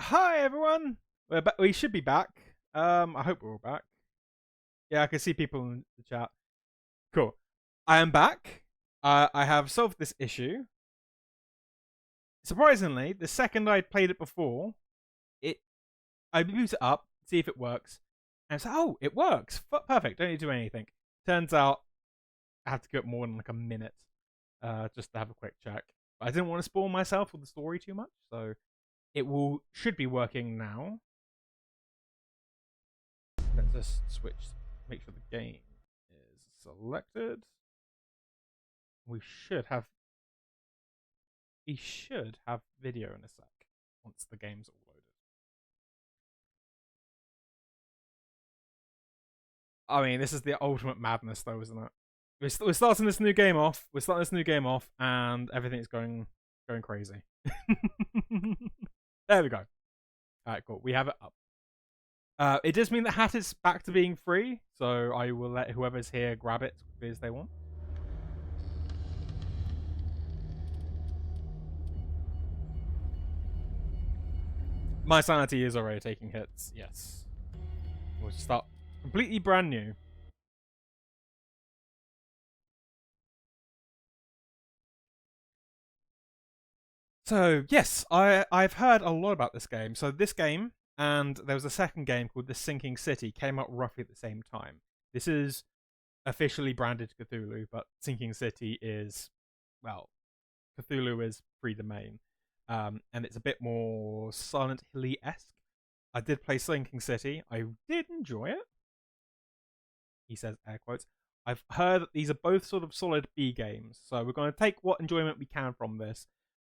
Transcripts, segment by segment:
Hi everyone. We should be back. I hope we're all back. Yeah, I can see people in the chat. Cool. I am back. I have solved this issue. Surprisingly, the second I played it before, I boot it up, see if it works, and it's like, oh, it works. Perfect. Don't need to do anything. Turns out I have to go more than like a minute, just to have a quick check. But I didn't want to spoil myself with the story too much, so it should be working now. Let's just switch. Make sure the game is selected. We should have video in a sec once the game's all loaded. I mean, this is the ultimate madness, though, isn't it? We're starting this new game off. And everything's going crazy. There we go. All right, cool. We have it up. It does mean the hat is back to being free, so I will let whoever's here grab it as quickly as they want. My sanity is already taking hits, yes. We'll start completely brand new. So, yes, I've heard a lot about this game. So this game, and there was a second game called The Sinking City, came out roughly at the same time. This is officially branded Cthulhu, but Sinking City is, well, Cthulhu is pre-domain. And it's a bit more Silent Hilly-esque. I did play Sinking City. I did enjoy it. He says air quotes. I've heard that these are both sort of solid B games, so we're going to take what enjoyment we can from this.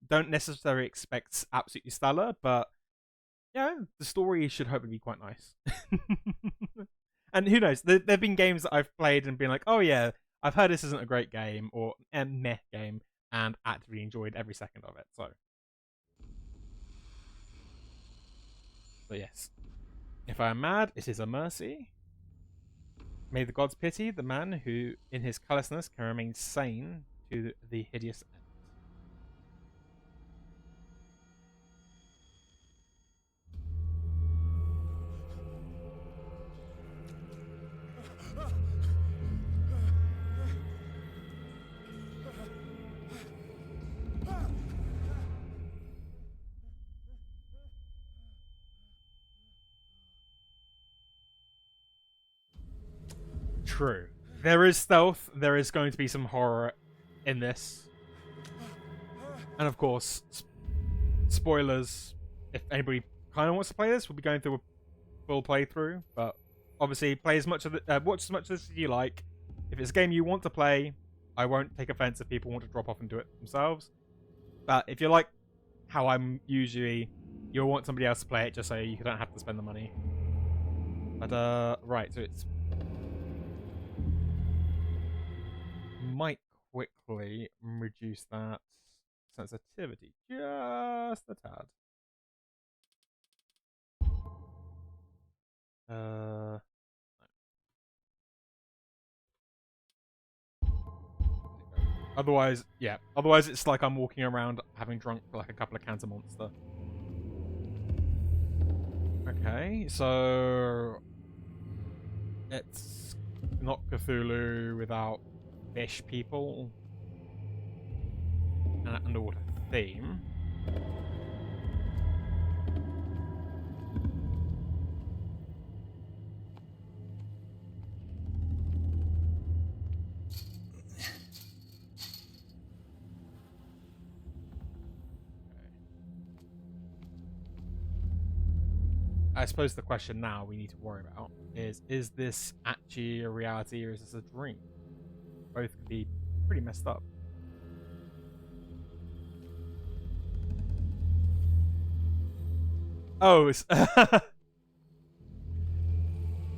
Don't necessarily expect absolutely stellar, but yeah, the story should hopefully be quite nice. And who knows? There have been games that I've played and been like, oh yeah, I've heard this isn't a great game or a meh game, and actively enjoyed every second of it. So yes, if I am mad, it is a mercy. May the gods pity the man who, in his callousness, can remain sane to the hideous end. True. There is stealth. There is going to be some horror in this. And of course, spoilers. If anybody kind of wants to play this, we'll be going through a full playthrough. But obviously, play as much of it, watch as much of this as you like. If it's a game you want to play, I won't take offense if people want to drop off and do it themselves. But if you like how I'm usually, you'll want somebody else to play it just so you don't have to spend the money. But right, so it's might quickly reduce that sensitivity just a tad. Otherwise, yeah. Otherwise, it's like I'm walking around having drunk like a couple of cans of Monster. Okay, so it's not Cthulhu without fish people and an underwater theme. I suppose the question now we need to worry about is this actually a reality or is this a dream? Both could be pretty messed up. Oh,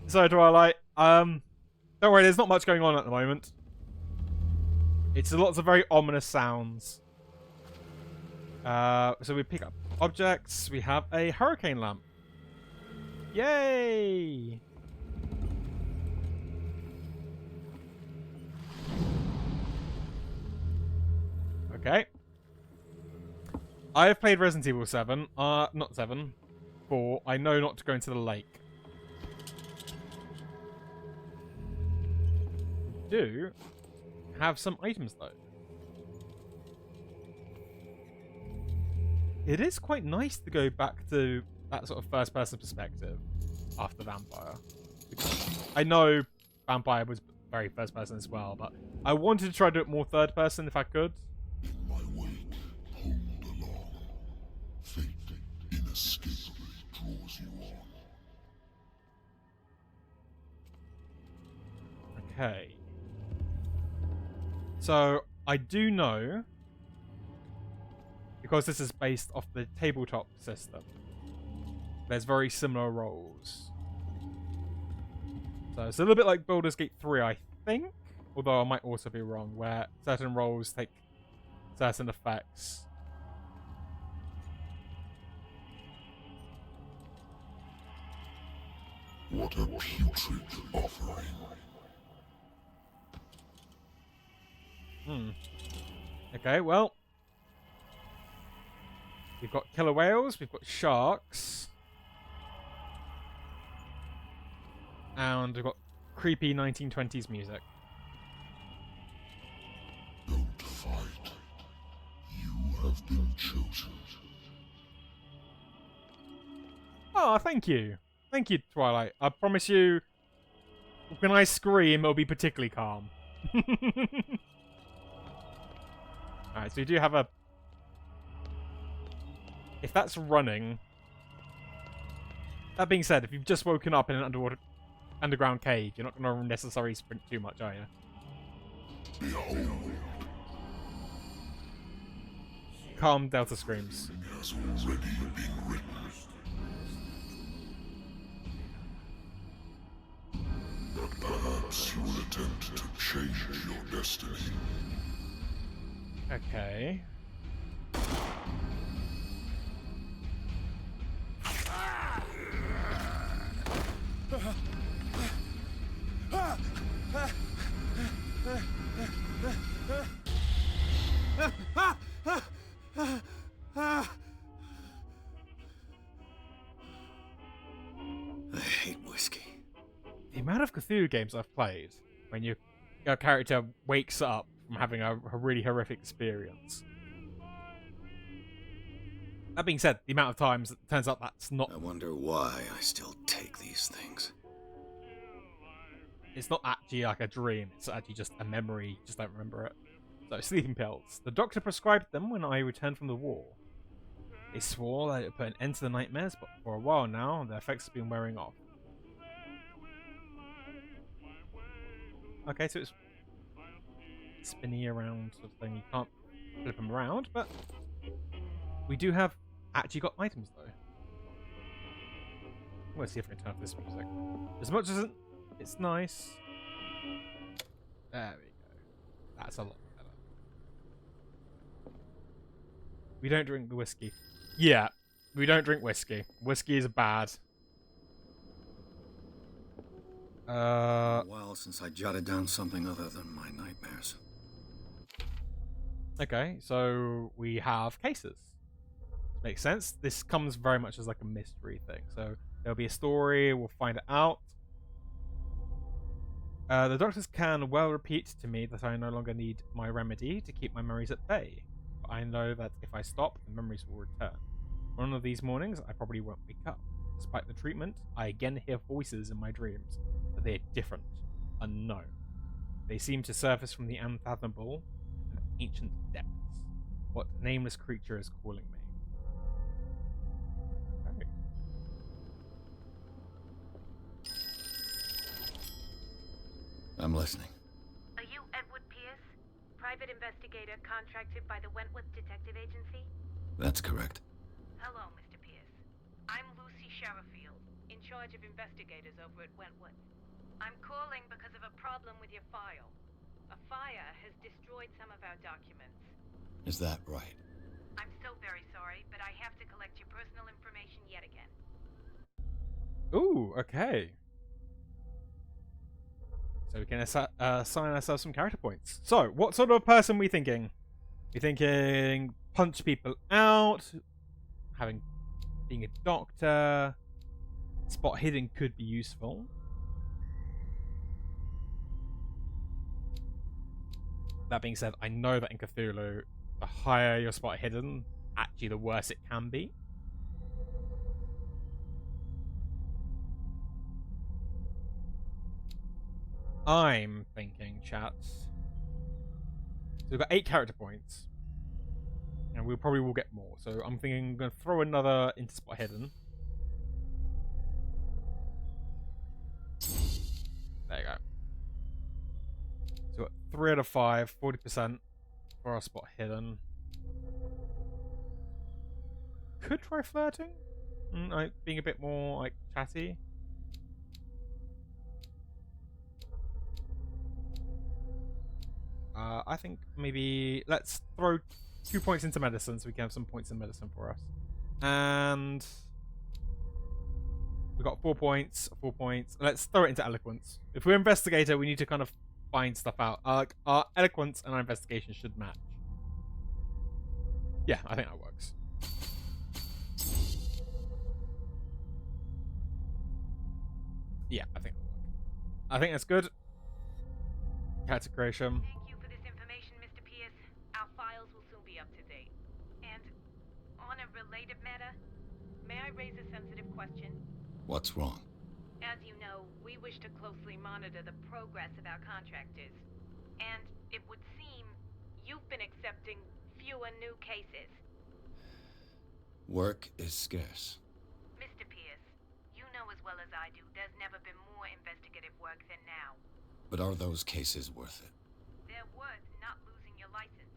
sorry, Twilight. Don't worry, there's not much going on at the moment. It's lots of very ominous sounds. So we pick up objects. We have a hurricane lamp. Yay! Okay. I have played Resident Evil 7. Not 7. before, I know not to go into the lake. We do have some items, though. It is quite nice to go back to that sort of first-person perspective after Vampire. I know Vampire was very first-person as well, but I wanted to try to do it more third-person if I could. In my wake, hold along. Fate inescapably draws you on. Okay. So, I do know, because this is based off the tabletop system, there's very similar roles. So it's a little bit like Baldur's Gate 3, I think, although I might also be wrong, where certain roles take certain effects. What a putrid offering. Okay, well, we've got killer whales, we've got sharks, and we've got creepy 1920s music. Don't fight. You have been chosen. Oh, thank you. Thank you, Twilight. I promise you, when I scream, it'll be particularly calm. Alright, so you do have a... If that's running... That being said, if you've just woken up in an underground cave, you're not going to necessarily sprint too much, are you? Behold. Calm Delta screams. Has already been written. But perhaps you will attempt to change your destiny. Okay. I hate whiskey. The amount of Cthulhu games I've played when your character wakes up from having a really horrific experience. That being said, the amount of times it turns out that's not... I wonder why I still take these things. It's not actually like a dream, it's actually just a memory, just don't remember it. So, sleeping pills. The doctor prescribed them when I returned from the war. They swore that it would put an end to the nightmares, but for a while now, the effects have been wearing off. Okay, so it's spinny around sort of thing. You can't flip them around, but we do have actually got items though. Let's see if I can turn off this music. As much as it's nice. There we go. That's a lot better. We don't drink the whiskey. Yeah, we don't drink whiskey. Whiskey is bad. A while since I jotted down something other than my nightmares. Okay, so we have cases. Makes sense. This comes very much as like a mystery thing. So there'll be a story, we'll find it out. The doctors can well repeat to me that I no longer need my remedy to keep my memories at bay. But I know that if I stop, the memories will return. One of these mornings, I probably won't wake up. Despite the treatment, I again hear voices in my dreams, but they are different, unknown. They seem to surface from the unfathomable and ancient depths. What nameless creature is calling me? Okay. I'm listening. Are you Edward Pierce, private investigator contracted by the Wentworth Detective Agency? That's correct. Hello, Mr. Pierce. I'm Lucy Sherifield, in charge of investigators over at Wentworth. I'm calling because of a problem with your file. A fire has destroyed some of our documents. Is that right? I'm so very sorry, but I have to collect your personal information yet again. Ooh, okay. So we can assign ourselves some character points. So, what sort of a person are we thinking? We thinking punch people out, having being a doctor. Spot hidden could be useful. That being said, I know that in Cthulhu, the higher your spot hidden, actually the worse it can be. I'm thinking, chats. So we've got 8 character points. And we probably will get more. So I'm thinking I'm going to throw another into spot hidden. There you go. So we've got 3 out of 5, 40% for our spot hidden. Could try flirting. Like being a bit more like chatty. I think maybe let's throw 2 points into medicine so we can have some points in medicine for us. And we've got 4 points, 4 points. Let's throw it into eloquence. If we're investigator, we need to kind of find stuff out. Our eloquence and our investigation should match. Yeah, I think that works. Yeah, I think that'll work. I think that's good. Character creation. Thank you for this information, Mr. Pierce. Our files will soon be up to date. And on a related matter, may I raise a sensitive question? What's wrong? As you know, we wish to closely monitor the progress of our contractors. And it would seem you've been accepting fewer new cases. Work is scarce. Mr. Pierce, you know as well as I do there's never been more investigative work than now. But are those cases worth it? They're worth not losing your license.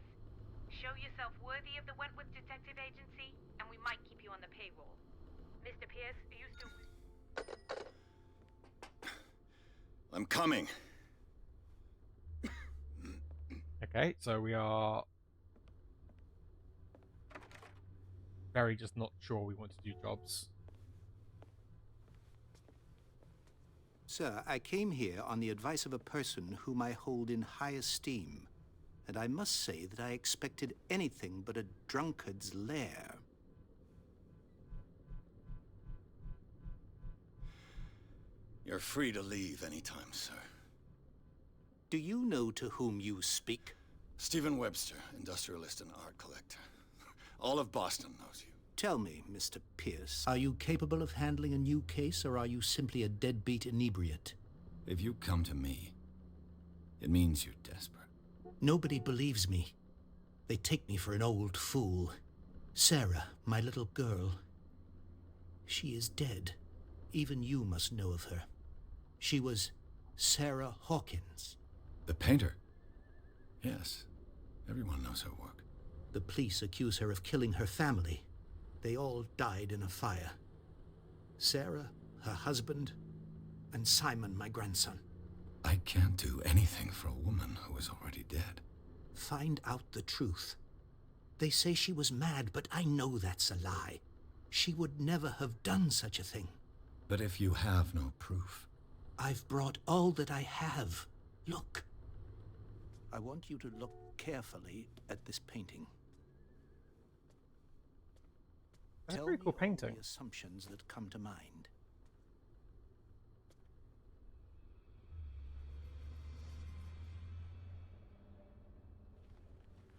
Show yourself worthy of the Wentworth Detective Agency, and we might keep you on the payroll. Mr. Pierce, are you still... I'm coming. Okay, so we are very just not sure we want to do jobs. Sir, I came here on the advice of a person whom I hold in high esteem, and I must say that I expected anything but a drunkard's lair. You're free to leave anytime, sir. Do you know to whom you speak? Stephen Webster, industrialist and art collector. All of Boston knows you. Tell me, Mr. Pierce, are you capable of handling a new case, or are you simply a deadbeat inebriate? If you come to me, it means you're desperate. Nobody believes me. They take me for an old fool. Sarah, my little girl, she is dead. Even you must know of her. She was Sarah Hawkins. The painter? Yes. Everyone knows her work. The police accuse her of killing her family. They all died in a fire. Sarah, her husband, and Simon, my grandson. I can't do anything for a woman who is already dead. Find out the truth. They say she was mad, but I know that's a lie. She would never have done such a thing. But if you have no proof... I've brought all that I have. Look. I want you to look carefully at this painting. That's a Tell pretty cool me all painting. the assumptions that come to mind.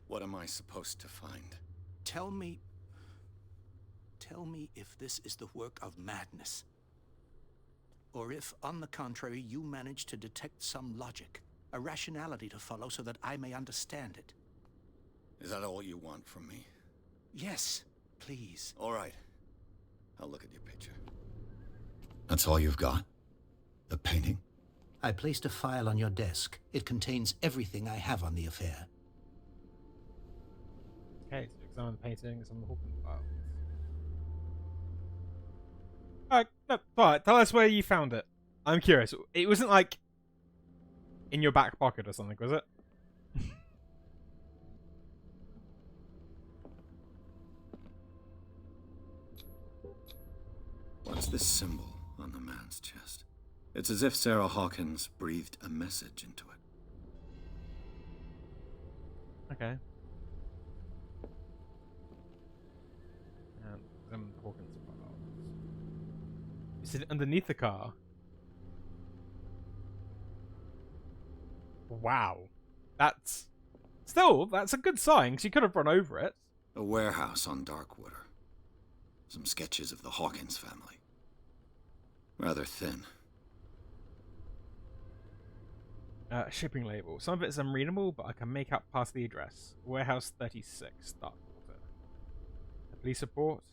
What am I supposed to find? Tell me if this is the work of madness. Or if, on the contrary, you manage to detect some logic, a rationality to follow so that I may understand it. Is that all you want from me? Yes, please. All right. I'll look at your picture. That's all you've got? The painting? I placed a file on your desk. It contains everything I have on the affair. Okay, so examine the paintings and the Hawkins files. Alright, no, alright, tell us where you found it. I'm curious. It wasn't like in your back pocket or something, was it? What's this symbol on the man's chest? It's as if Sarah Hawkins breathed a message into it. Okay. And examine the Hawkins file. Is it underneath the car? Wow. That's a good sign, because you could have run over it. A warehouse on Darkwater. Some sketches of the Hawkins family. Rather thin. Shipping label. Some of it is unreadable, but I can make out past the address. Warehouse 36, Darkwater. A police report.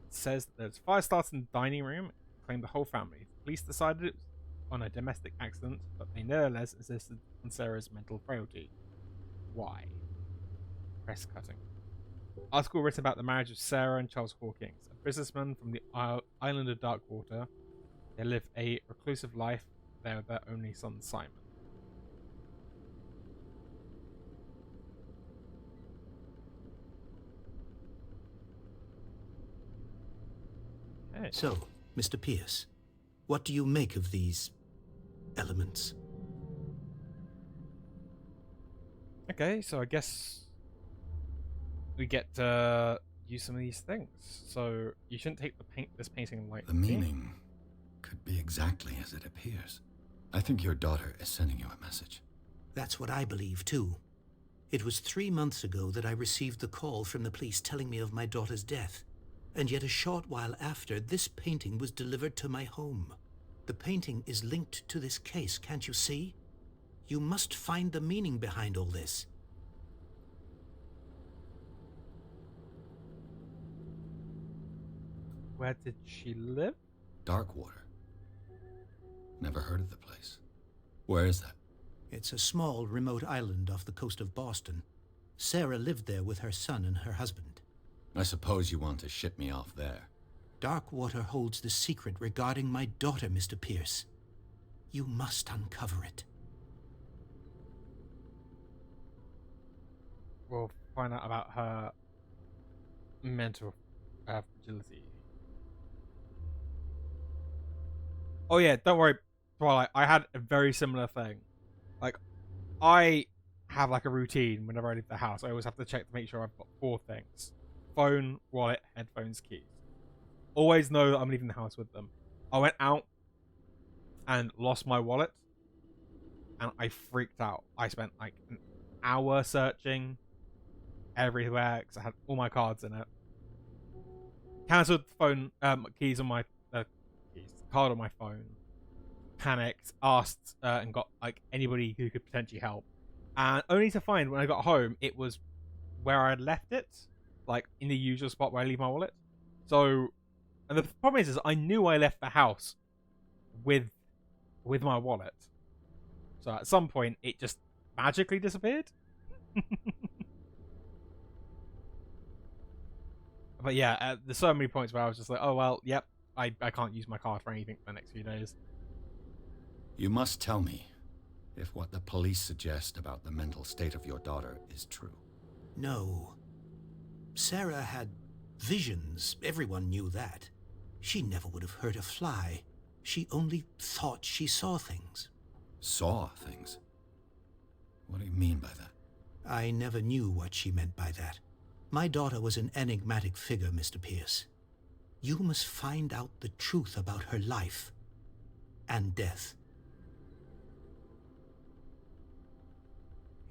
It says that there's fire starts in the dining room. It claimed the whole family. The police decided it was on a domestic accident, but they nevertheless insisted on Sarah's mental frailty. Why? Press cutting. Article written about the marriage of Sarah and Charles Hawkins, a businessman from the island of Darkwater. They live a reclusive life there with their only son, Simon. Okay. So, Mr. Pierce, what do you make of these elements? Okay, so I guess we get to use some of these things. So you shouldn't take this painting lightly. The meaning could be exactly as it appears. I think your daughter is sending you a message. That's what I believe, too. It was 3 months ago that I received the call from the police telling me of my daughter's death. And yet a short while after, this painting was delivered to my home. The painting is linked to this case, can't you see? You must find the meaning behind all this. Where did she live? Darkwater. Never heard of the place. Where is that? It's a small, remote island off the coast of Boston. Sarah lived there with her son and her husband. I suppose you want to ship me off there. Darkwater holds the secret regarding my daughter, Mr. Pierce. You must uncover it. We'll find out about her mental fragility. Oh yeah, don't worry, Twilight. I had a very similar thing. Like, I have like a routine whenever I leave the house. I always have to check to make sure I've got 4 things: phone, wallet, headphones, keys. Always know that I'm leaving the house with them. I went out and lost my wallet, and I freaked out. I spent like an hour searching everywhere because I had all my cards in it. Cancelled phone keys on my card on my phone. Panicked, asked, and got like anybody who could potentially help, and only to find when I got home it was where I had left it, like in the usual spot where I leave my wallet. So, and the problem is I knew I left the house with my wallet. So at some point it just magically disappeared. But yeah, there's so many points where I was just like, oh well, yep, I can't use my card for anything for the next few days. You must tell me if what the police suggest about the mental state of your daughter is true. No. Sarah had visions. Everyone knew that. She never would have hurt a fly. She only thought she saw things. Saw things? What do you mean by that? I never knew what she meant by that. My daughter was an enigmatic figure, Mr. Pierce. You must find out the truth about her life and death.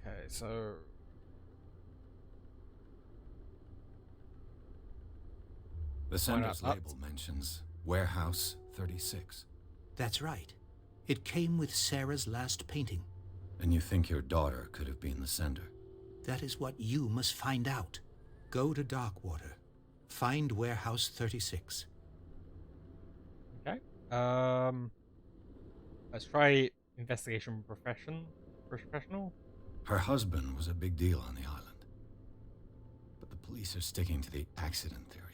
Okay, so The sender's label mentions Warehouse 36. That's right. It came with Sarah's last painting. And you think your daughter could have been the sender? That is what you must find out. Go to Darkwater. Find Warehouse 36. okay. Let's try investigation professional. Her husband was a big deal on the island. But the police are sticking to the accident theory.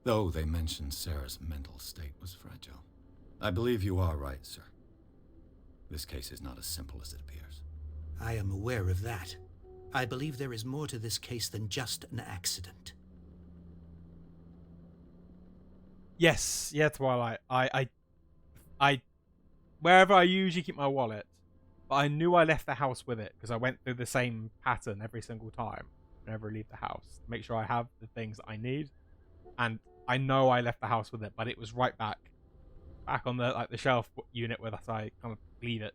Though they mentioned Sarah's mental state was fragile. I believe you are right, sir. This case is not as simple as it appears. I am aware of that. I believe there is more to this case than just an accident. Yes, yeah, Twilight. I wherever I usually keep my wallet, but I knew I left the house with it because I went through the same pattern every single time whenever I leave the house. Make sure I have the things that I need, and I know I left the house with it, but it was right back on the shelf unit where I kind of leave it.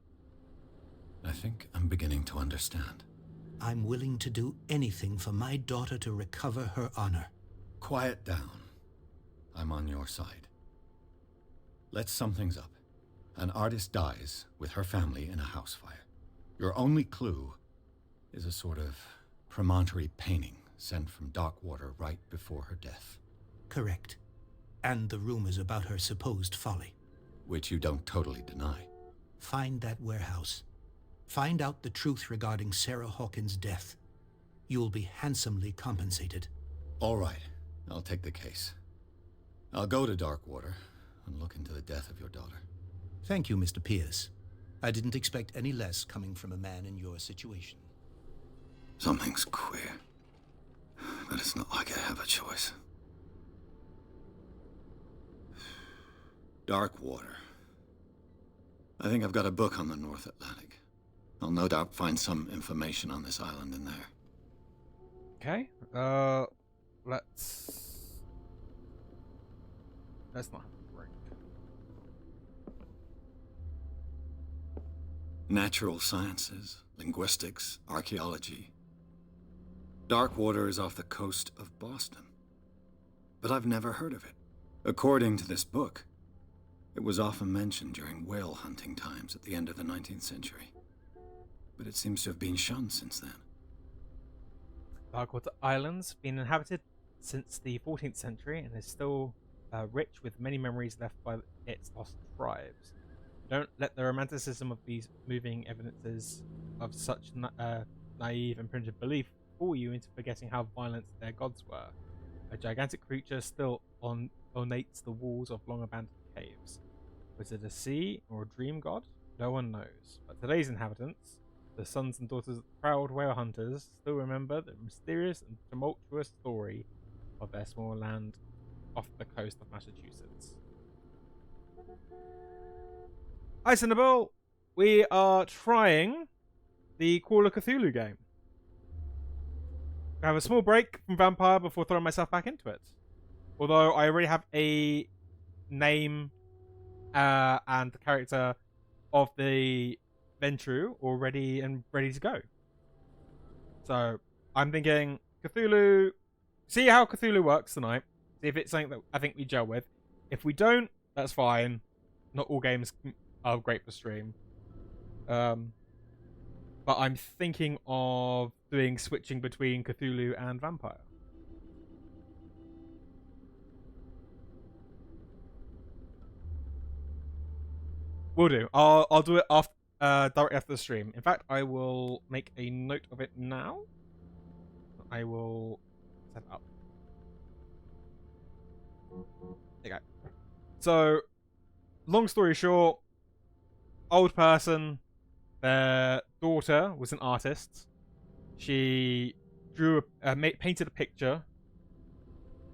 I think I'm beginning to understand. I'm willing to do anything for my daughter to recover her honor. Quiet down. I'm on your side. Let's sum things up. An artist dies with her family in a house fire. Your only clue is a sort of promontory painting sent from Darkwater right before her death. Correct. And the rumors about her supposed folly. Which you don't totally deny. Find that warehouse. Find out the truth regarding Sarah Hawkins' death. You'll be handsomely compensated. All right, I'll take the case. I'll go to Darkwater and look into the death of your daughter. Thank you, Mr. Pierce. I didn't expect any less coming from a man in your situation. Something's queer. But it's not like I have a choice. Darkwater. I think I've got a book on the North Atlantic. I'll no doubt find some information on this island in there. Okay. Let's not have a break. Natural sciences, linguistics, archaeology. Darkwater is off the coast of Boston. But I've never heard of it. According to this book, it was often mentioned during whale hunting times at the end of the 19th century. But it seems to have been shunned since then. Darkwater Island's been inhabited since the 14th century and is still rich with many memories left by its lost tribes. Don't let the romanticism of these moving evidences of such naive and primitive belief fool you into forgetting how violent their gods were. A gigantic creature still ornates the walls of long-abandoned caves. Was it a sea or a dream god? No one knows. But today's inhabitants, the sons and daughters of proud whale hunters, still remember the mysterious and tumultuous story of their small land off the coast of Massachusetts. Hi, Cinnabelle! We are trying the Call of Cthulhu game. I have a small break from Vampire before throwing myself back into it. Although I already have a name and the character of the Ventru already and ready to go. So I'm thinking Cthulhu. See how Cthulhu works tonight. See if it's something that I think we gel with. If we don't, that's fine. Not all games are great for stream. But I'm thinking of doing switching between Cthulhu and Vampire. Will do. I'll do it after directly after the stream. In fact, I will make a note of it now. I will set it up. There you go. So, long story short, old person, their daughter was an artist. She drew, painted a picture,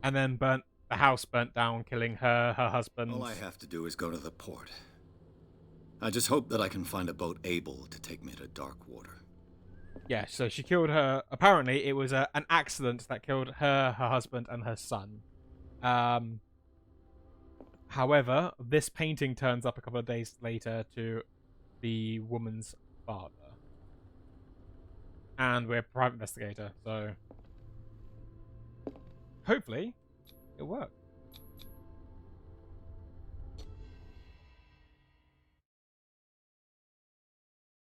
and then the house burnt down, killing her husband. All I have to do is go to the port. I just hope that I can find a boat able to take me to Darkwater. Yeah, so she killed her. Apparently, it was an accident that killed her husband, and her son. However, this painting turns up a couple of days later to the woman's father. And we're a private investigator, so hopefully it'll work.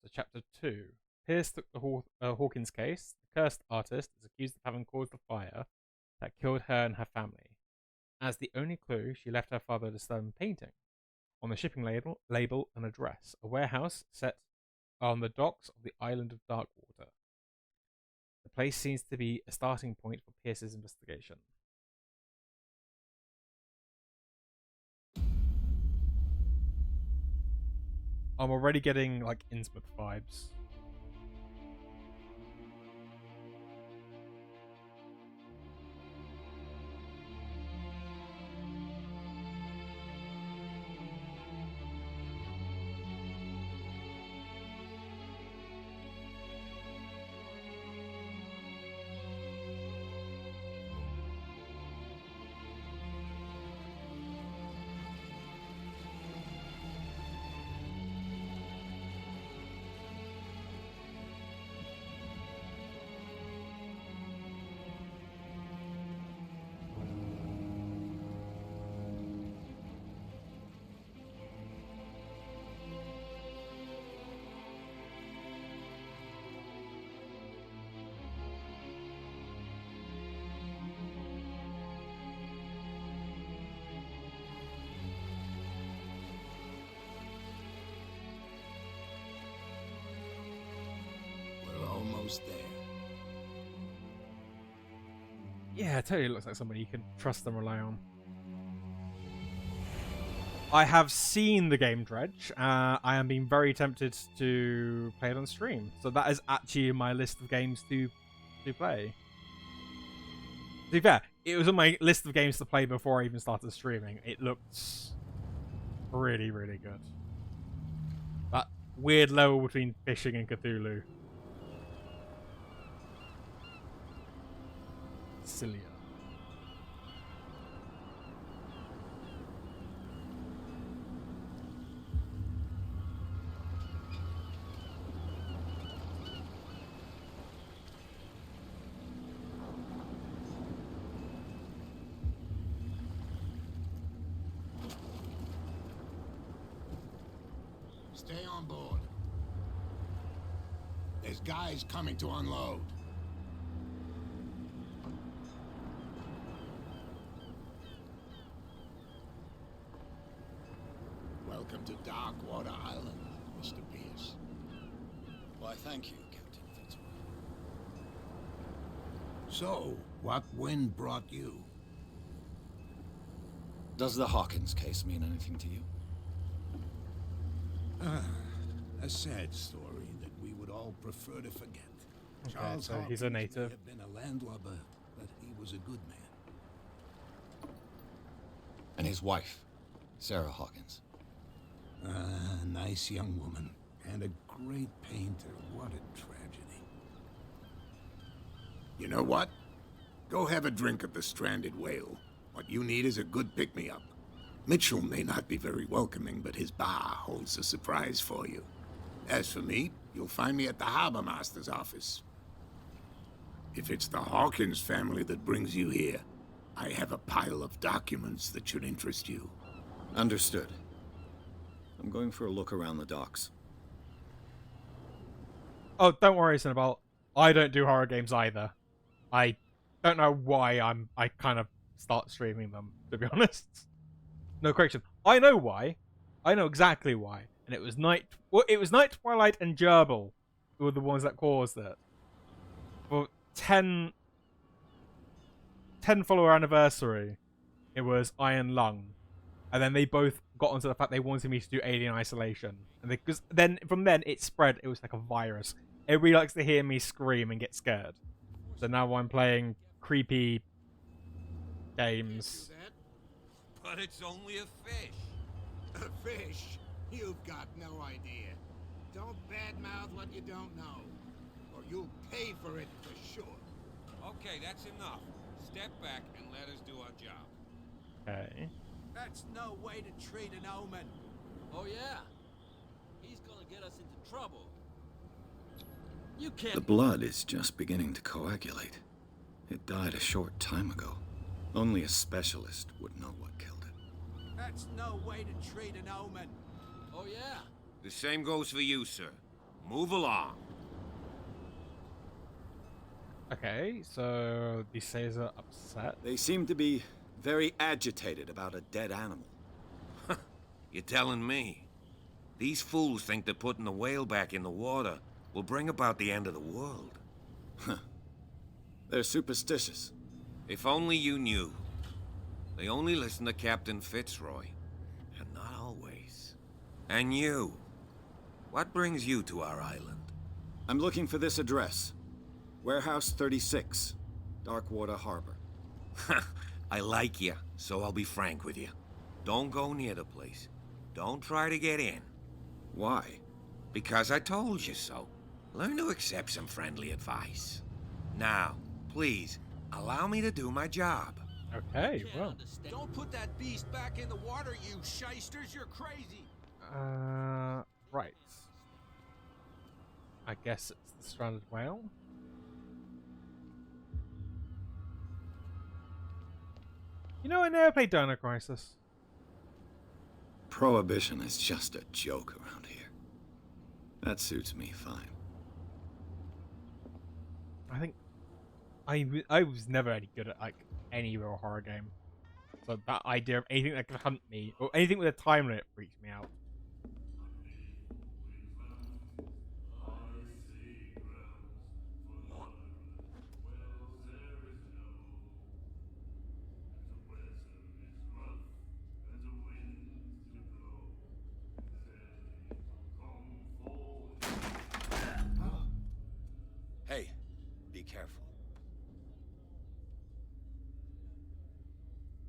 So chapter 2. Pierce took the Hawkins case. The cursed artist is accused of having caused the fire that killed her and her family. As the only clue, she left her father a stone painting. On the shipping label, an address, a warehouse set on the docks of the island of Darkwater. The place seems to be a starting point for Pierce's investigation. I'm already getting like Innsmouth vibes. Yeah, it totally looks like somebody you can trust and rely on. I have seen the game Dredge. I am being very tempted to play it on stream. So that is actually in my list of games to play. To be fair, it was on my list of games to play before I even started streaming. It looks really, really good. That weird level between fishing and Cthulhu. Cilia. Stay on board. There's guys coming to unload. Welcome to Darkwater Island, Mr. Pierce. Why, thank you, Captain Fitzroy. So, what wind brought you? Does the Hawkins case mean anything to you? A sad story that we would all prefer to forget. Okay, Charles so he's a Hawkins may native. have been a landlubber, but he was a good man. And his wife, Sarah Hawkins. A nice young woman. And a great painter. What a tragedy. You know what? Go have a drink at the Stranded Whale. What you need is a good pick-me-up. Mitchell may not be very welcoming, but his bar holds a surprise for you. As for me, you'll find me at the Harbor Master's office. If it's the Hawkins family that brings you here, I have a pile of documents that should interest you. Understood. I'm going for a look around the docks. Oh, don't worry, Cinnabelle. I don't do horror games either. I don't know why I kind of start streaming them, to be honest. No correction. I know why. I know exactly why. And it was Night Twilight and Gerbil who were the ones that caused it. For 10 follower anniversary, it was Iron Lung. And then they both got onto the fact they wanted me to do Alien Isolation. And because then from then it spread, it was like a virus. Everybody likes to hear me scream and get scared. So now I'm playing creepy games. But it's only a fish. A fish? You've got no idea. Don't badmouth what you don't know, or you'll pay for it for sure. Okay, that's enough. Step back and let us do our job. Okay. That's no way to treat an omen. Oh yeah? He's gonna get us into trouble. You can't... The blood is just beginning to coagulate. It died a short time ago. Only a specialist would know what killed it. That's no way to treat an omen. Oh yeah? The same goes for you, sir. Move along. Okay, so these sailors are upset. They seem to be very agitated about a dead animal. You're telling me? These fools think that putting the whale back in the water will bring about the end of the world. They're superstitious. If only you knew. They only listen to Captain Fitzroy. And not always. And you. What brings you to our island? I'm looking for this address. Warehouse 36, Darkwater Harbor. I like you, so I'll be frank with you. Don't go near the place. Don't try to get in. Why? Because I told you so. Learn to accept some friendly advice. Now, please, allow me to do my job. Okay, well. Don't put that beast back in the water, you shysters. You're crazy. Right. I guess it's the stranded whale. You know, I never played Dino Crisis. Prohibition is just a joke around here. That suits me fine. I think I was never any good at like any real horror game. So that idea of anything that could hunt me or anything with a time limit freaks me out.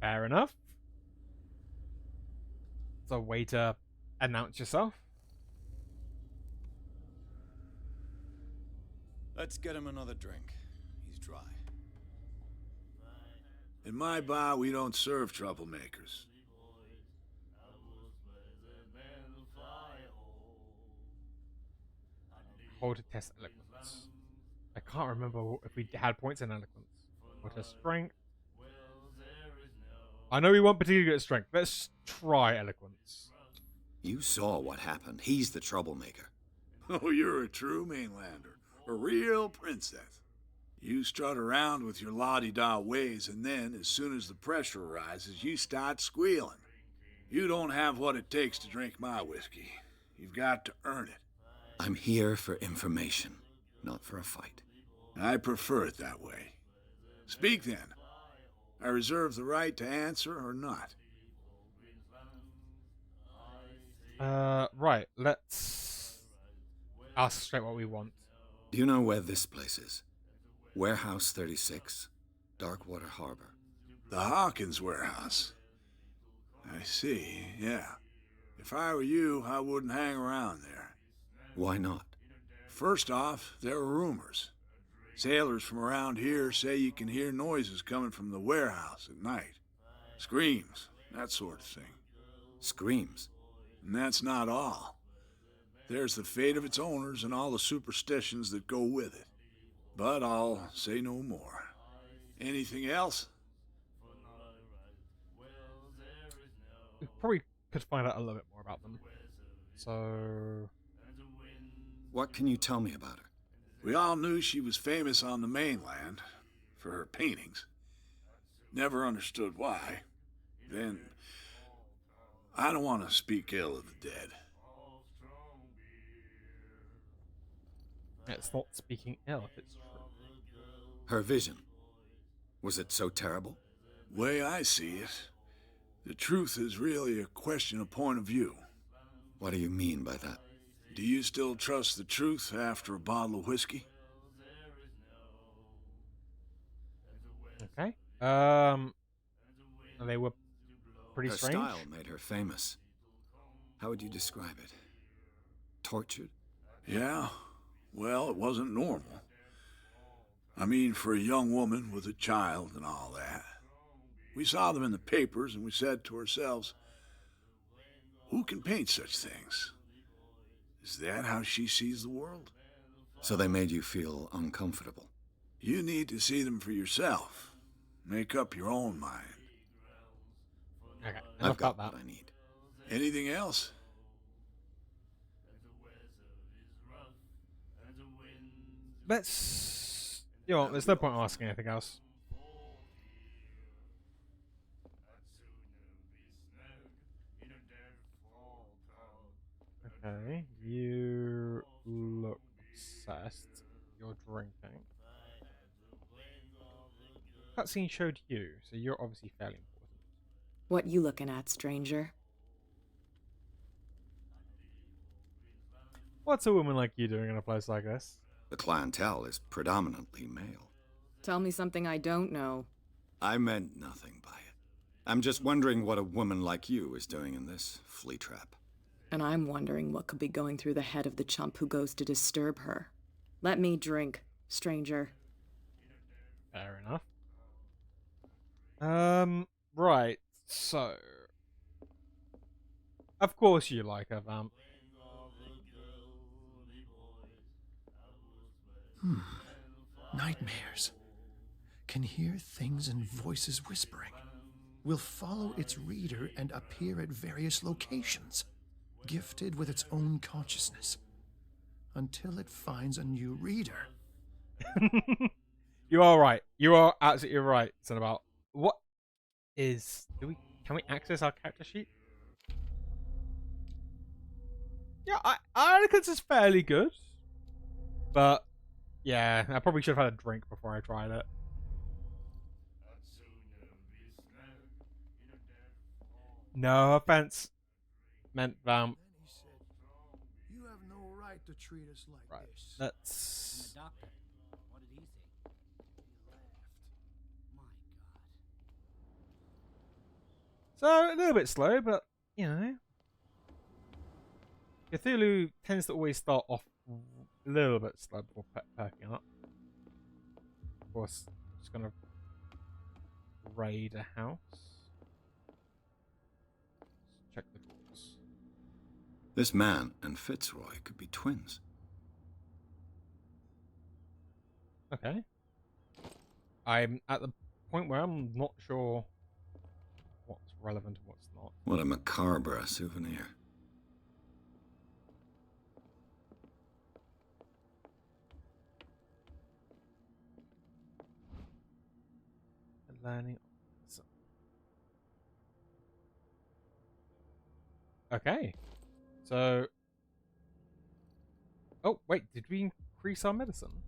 Fair enough. It's a way to announce yourself. Let's get him another drink. He's dry. In my bar, we don't serve troublemakers. Hold to test eloquence. I can't remember if we had points in eloquence. Or to strength. I know we weren't particularly good at strength. Let's try eloquence. You saw what happened. He's the troublemaker. Oh, you're a true mainlander. A real princess. You strut around with your la-di-da ways, and then, as soon as the pressure rises, you start squealing. You don't have what it takes to drink my whiskey. You've got to earn it. I'm here for information, not for a fight. I prefer it that way. Speak then. I reserve the right to answer or not. Right. Let's ask straight what we want. Do you know where this place is? Warehouse 36, Darkwater Harbor. The Hawkins warehouse. I see, yeah. If I were you, I wouldn't hang around there. Why not? First off, there are rumors. Sailors from around here say you can hear noises coming from the warehouse at night. Screams, that sort of thing. Screams? And that's not all. There's the fate of its owners and all the superstitions that go with it. But I'll say no more. Anything else? We probably could find out a little bit more about them. So... What can you tell me about her? We all knew she was famous on the mainland for her paintings. Never understood why. Then, I don't want to speak ill of the dead. It's not speaking ill if it's true. Her vision. Was it so terrible? Way I see it, the truth is really a question of point of view. What do you mean by that? Do you still trust the truth after a bottle of whiskey? Okay. They were pretty Her strange. style made her famous. How would you describe it? Tortured? Yeah. Well, it wasn't normal. I mean, for a young woman with a child and all that. We saw them in the papers and we said to ourselves, who can paint such things? Is that how she sees the world? So they made you feel uncomfortable. You need to see them for yourself. Make up your own mind. Okay, I've got what I need. Anything else? Let's... You know, there's no point in asking anything else. Okay, you look obsessed. You're drinking. Cutscene showed you, so you're obviously fairly important. What you looking at, stranger? What's a woman like you doing in a place like this? The clientele is predominantly male. Tell me something I don't know. I meant nothing by it. I'm just wondering what a woman like you is doing in this flea trap. And I'm wondering what could be going through the head of the chump who goes to disturb her. Let me drink, stranger. Fair enough. Right, so... Of course you like her, Vamp. Nightmares. Can hear things and voices whispering. Will follow its reader and appear at various locations. Gifted with its own consciousness. Until it finds a new reader. You are right. You are absolutely right, son. About what is... Can we access our character sheet? Yeah, I reckon this is fairly good. But, yeah, I probably should have had a drink before I tried it. No offense, meant Vamp. Then he said, "You have no right to treat us like Right, this." let's... The doctor, what did he say? He laughed. My God. So a little bit slow, but you know, Cthulhu tends to always start off a little bit slow before perking up. Of course, I'm just gonna raid a house. Let's check the doors. This man and Fitzroy could be twins. Okay. I'm at the point where I'm not sure what's relevant and what's not. What a macabre souvenir. Learning. Okay. So. Oh, wait. Did we increase our medicine?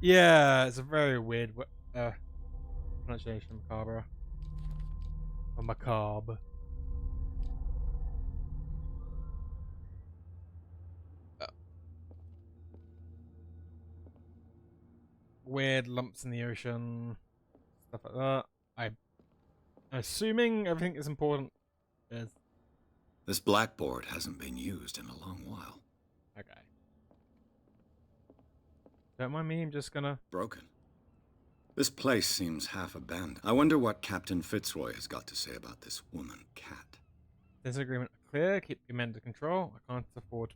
Yeah, it's a very weird pronunciation, macabre. Or macabre. Weird lumps in the ocean, stuff like that. I'm assuming everything is important. Is This blackboard hasn't been used in a long while. okay. Don't mind me. I'm just gonna. Broken. This place seems half abandoned. I wonder what Captain Fitzroy has got to say about this woman cat. Disagreement clear. Keep your men under control. I can't afford.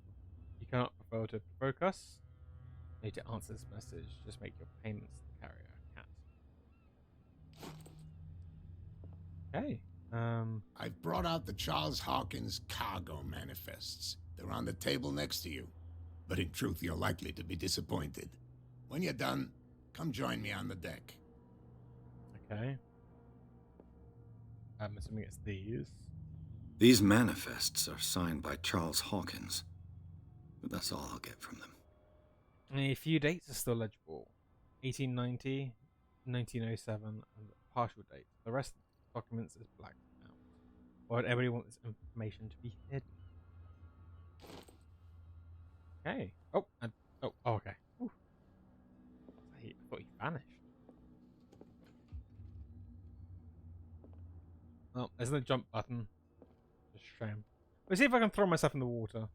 You cannot afford to provoke us. Need to answer this message. Just make your payments to the carrier. Cat. Okay. I've brought out the Charles Hawkins cargo manifests. They're on the table next to you. But in truth, you're likely to be disappointed. When you're done, come join me on the deck. Okay. I'm assuming it's these. These manifests are signed by Charles Hawkins. But that's all I'll get from them. A few dates are still legible. 1890, 1907, and partial dates. The rest of the documents is blacked out. Why would everybody want this information to be hidden? Okay. Oh, okay. Ooh. I thought he vanished. Oh, there's no jump button. Just a shame. Let's see if I can throw myself in the water.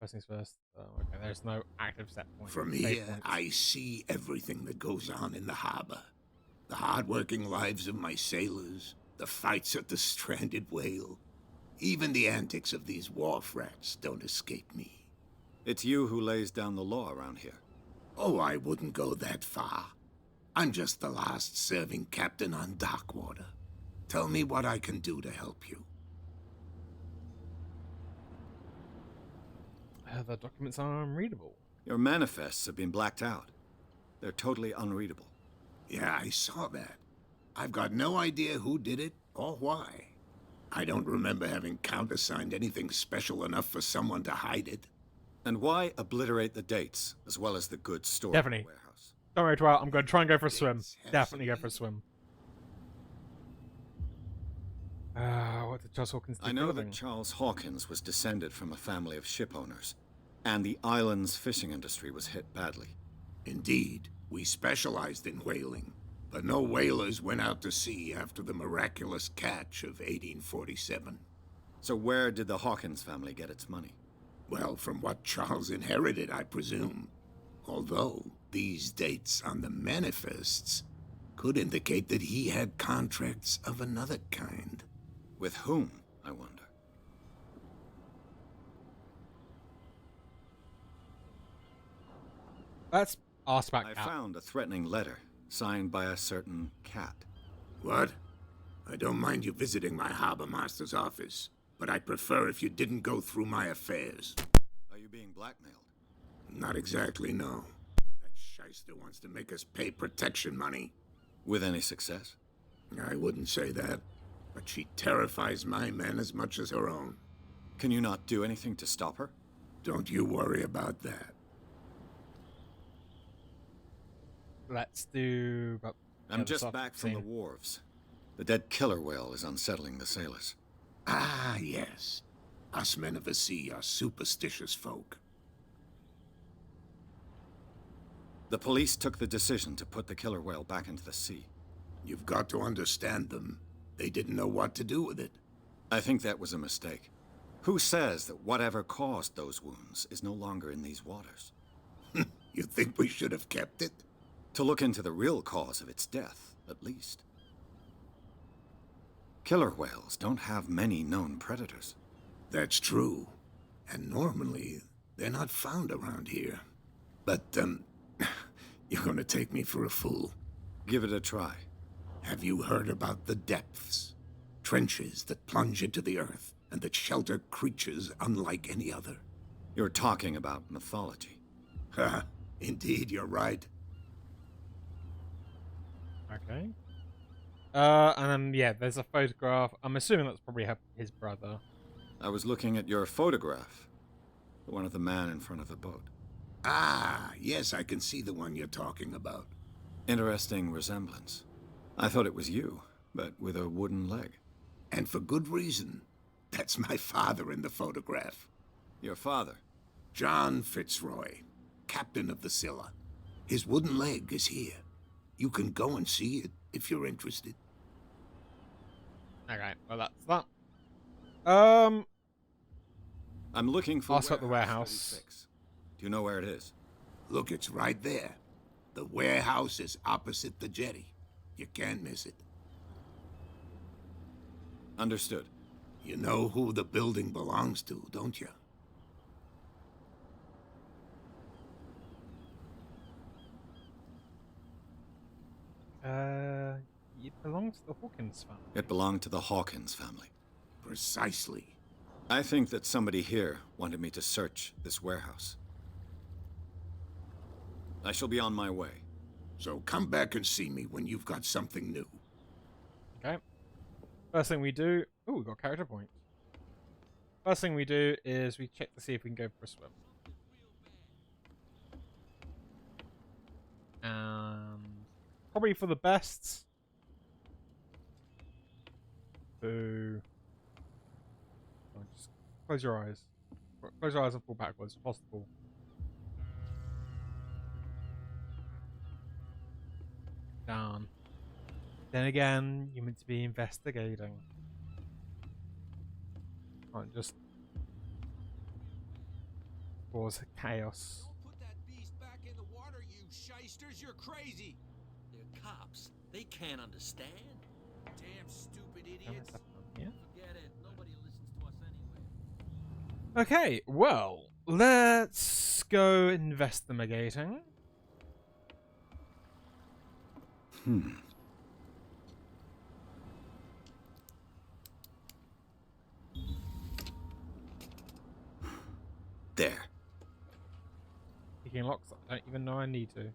First things first. Oh, okay, there's no active set point. From here, I see everything that goes on in the harbor. The hard-working lives of my sailors, the fights at the stranded whale. Even the antics of these wharf rats don't escape me. It's you who lays down the law around here. Oh, I wouldn't go that far. I'm just the last serving captain on Darkwater. Tell me what I can do to help you. The documents are unreadable. Your manifests have been blacked out. They're totally unreadable. Yeah, I saw that. I've got no idea who did it or why. I don't remember having countersigned anything special enough for someone to hide it. And why obliterate the dates, as well as the goods stored Definitely. in the warehouse? Don't worry, Twilight. I'm going to try and go for a swim. Definitely go for a swim. What did Charles Hawkins do? I know that Charles Hawkins was descended from a family of ship owners, and the island's fishing industry was hit badly. Indeed, we specialized in whaling, but no whalers went out to sea after the miraculous catch of 1847. So where did the Hawkins family get its money? Well, from what Charles inherited, I presume. Although, these dates on the manifests could indicate that he had contracts of another kind. With whom, I wonder? Let's ask about I Cat. found a threatening letter, signed by a certain cat. What? I don't mind you visiting my harbor master's office, but I'd prefer if you didn't go through my affairs. Are you being blackmailed? Not exactly, no. That shyster wants to make us pay protection money. With any success? I wouldn't say that, but she terrifies my men as much as her own. Can you not do anything to stop her? Don't you worry about that. Let's do. I'm just back from the wharves. The dead killer whale is unsettling the sailors. Ah, yes. Us men of the sea are superstitious folk. The police took the decision to put the killer whale back into the sea. You've got to understand them. They didn't know what to do with it. I think that was a mistake. Who says that whatever caused those wounds is no longer in these waters? You think we should have kept it? To look into the real cause of its death, at least. Killer whales don't have many known predators. That's true. And normally, they're not found around here. But, you're gonna take me for a fool. Give it a try. Have you heard about the depths? Trenches that plunge into the earth and that shelter creatures unlike any other. You're talking about mythology. Ha! Indeed, you're right. Okay. And then, yeah, there's a photograph. I'm assuming that's probably his brother. I was looking at your photograph. The one of the man in front of the boat. Ah, yes, I can see the one you're talking about. Interesting resemblance. I thought it was you, but with a wooden leg. And for good reason. That's my father in the photograph. Your father? John Fitzroy, captain of the Scylla. His wooden leg is here. You can go and see it if you're interested. Okay, well that's that. I'm looking for also at the warehouse. 36. Do you know where it is? Look, it's right there. The warehouse is opposite the jetty. You can't miss it. Understood. You know who the building belongs to, don't you? It belongs to the Hawkins family. It belonged to the Hawkins family. Precisely. I think that somebody here wanted me to search this warehouse. I shall be on my way. So come back and see me when you've got something new. Okay. First thing we do... Oh, we got character points. First thing we do is we check to see if we can go for a swim. And... probably for the best... to... oh, just close your eyes. Close your eyes and fall backwards if possible. Down. Then again, you're meant to be investigating. Can't just cause chaos. Don't put that beast back in the water, you shysters. You're crazy. They're cops. They can't understand. Damn stupid Can I idiots. step on here? Forget it. Nobody listens to us anyway. Okay, well, let's go investigating. There. Picking locks, I don't even know I need to.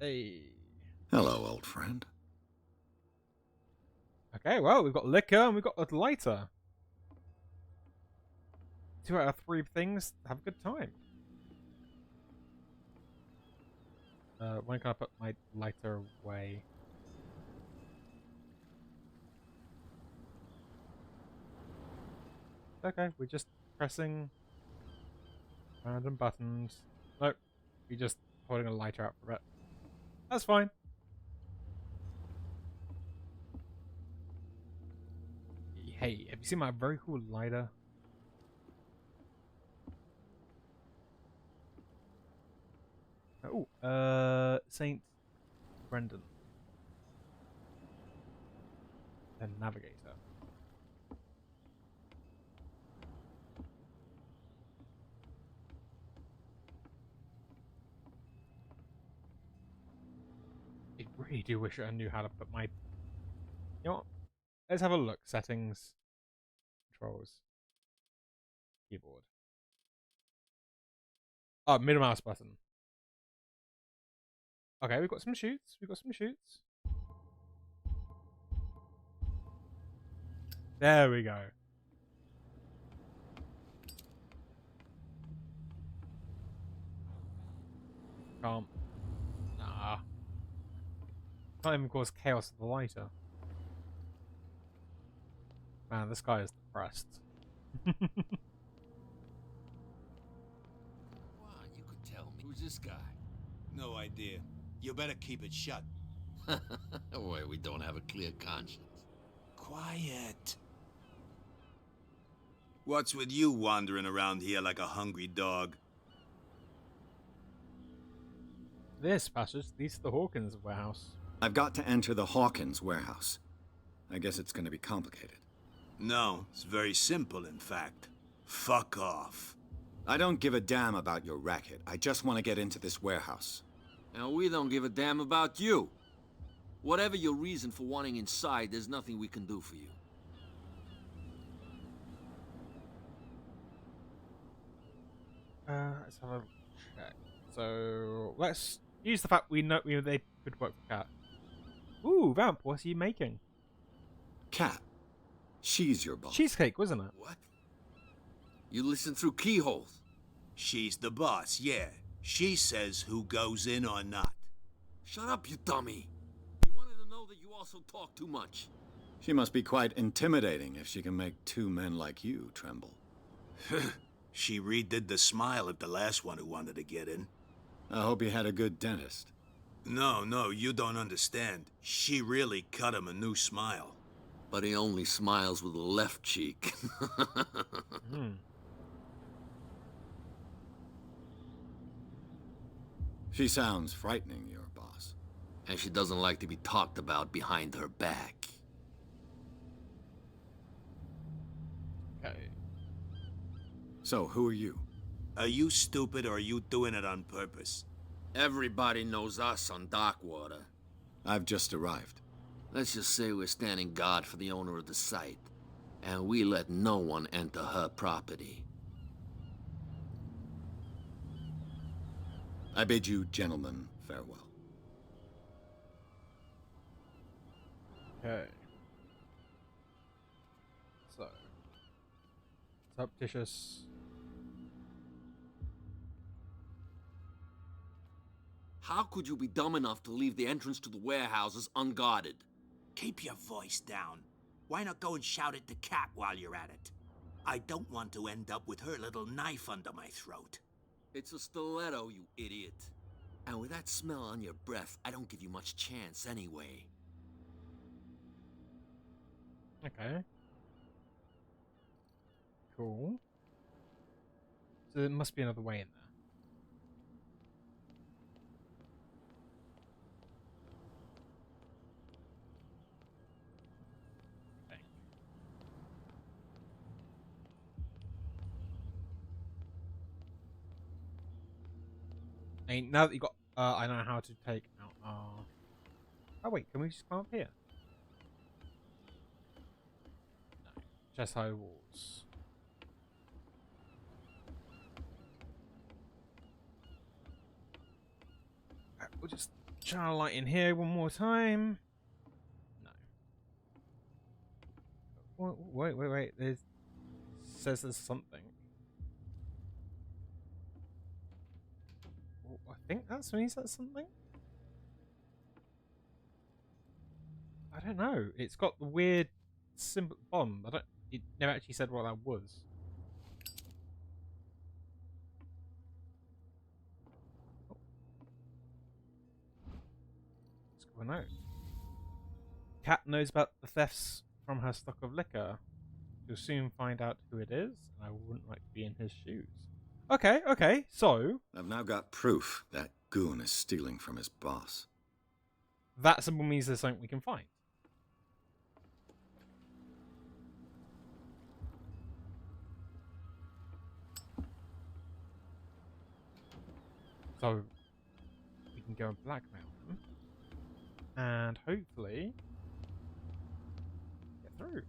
Hey. Hello, old friend. Okay, well, we've got liquor and we've got a lighter. 2 out of 3 things. Have a good time. When can I put my lighter away? Okay, we're just pressing random buttons. Nope, we're just holding a lighter out for it. That's fine. Hey, have you seen my very cool lighter? Oh, Saint Brendan. The navigator. I really do wish I knew how to put my... You know what? Let's have a look. Settings. Controls. Keyboard. Oh, middle mouse button. Okay, we've got some shoots. We've got some shoots. There we go. Can't. Nah. Can't even cause chaos with the lighter. Man, this guy is depressed. this guy? No idea. You better keep it shut. Why, we don't have a clear conscience. Quiet. What's with you wandering around here like a hungry dog? This passage leads to the Hawkins warehouse. I've got to enter the Hawkins warehouse. I guess it's going to be complicated. No, it's very simple, in fact. Fuck off. I don't give a damn about your racket. I just want to get into this warehouse. And we don't give a damn about you. Whatever your reason for wanting inside, there's nothing we can do for you. Let's have a check. So let's use the fact we know they could work for Cat. Ooh, Vamp, what's he making? Cat. She's your boss. Cheesecake, wasn't it? What? You listen through keyholes. She's the boss, yeah. She says who goes in or not. Shut up, you dummy. You wanted to know that you also talk too much. She must be quite intimidating if she can make two men like you tremble. She redid the smile at the last one who wanted to get in. I hope he had a good dentist. No, you don't understand. She really cut him a new smile. But he only smiles with the left cheek. She sounds frightening, your boss. And she doesn't like to be talked about behind her back. Okay. So, who are you? Are you stupid or are you doing it on purpose? Everybody knows us on Darkwater. I've just arrived. Let's just say we're standing guard for the owner of the site. And we let no one enter her property. I bid you gentlemen farewell. Okay. So, surreptitious. How could you be dumb enough to leave the entrance to the warehouses unguarded? Keep your voice down. Why not go and shout at the cat while you're at it? I don't want to end up with her little knife under my throat. It's a stiletto, you idiot. And with that smell on your breath, I don't give you much chance anyway. Okay. Cool. So there must be another way in there. I mean, now that you got, I know how to take out our... Oh wait, can we just climb up here? No. Chest high walls. Right, we'll just shine a light in here one more time. No. Wait. There's... says there's something. I think that's means that's something. I don't know. It's got the weird symbol bomb. It never actually said what that was. Oh. What's going on? Kat knows about the thefts from her stock of liquor. You'll soon find out who it is, and I wouldn't like to be in his shoes. Okay, so... I've now got proof that goon is stealing from his boss. That symbol means there's something we can find. So, we can go and blackmail them. And hopefully... get through.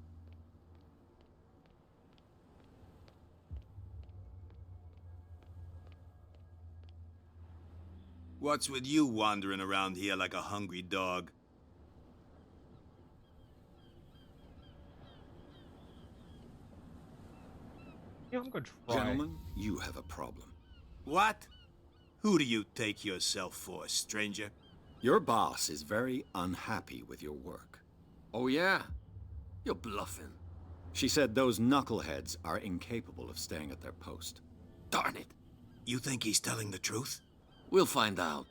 What's with you wandering around here like a hungry dog? Yeah, I'm gonna try. Gentlemen, you have a problem. What? Who do you take yourself for, stranger? Your boss is very unhappy with your work. Oh yeah? You're bluffing. She said those knuckleheads are incapable of staying at their post. Darn it! You think he's telling the truth? We'll find out.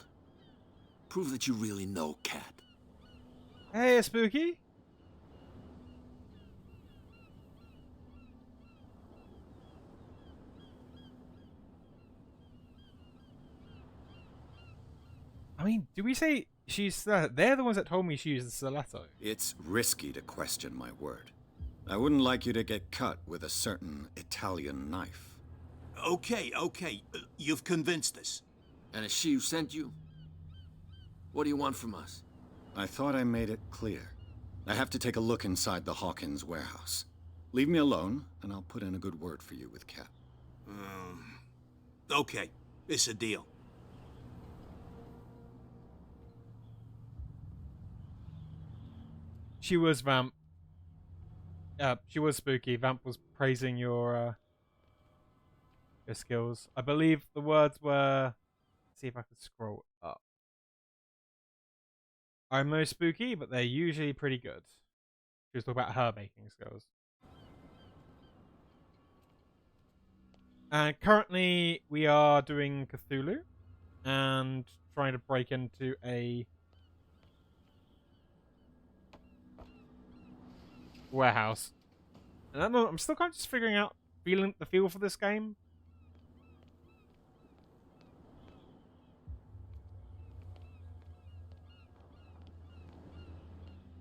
Prove that you really know Cat. Hey, Spooky. I mean, do we say she's... they're the ones that told me she uses stiletto. It's risky to question my word. I wouldn't like you to get cut with a certain Italian knife. Okay. You've convinced us. And it's she who sent you? What do you want from us? I thought I made it clear. I have to take a look inside the Hawkins warehouse. Leave me alone, and I'll put in a good word for you with Cat. Okay. It's a deal. She was Vamp. She was Spooky. Vamp was praising your skills. I believe the words were... Let's see if I can scroll up. I'm most spooky, but they're usually pretty good. She was talking about her baking skills. And currently, we are doing Cthulhu and trying to break into a warehouse. And I'm still kind of just figuring out the feel for this game.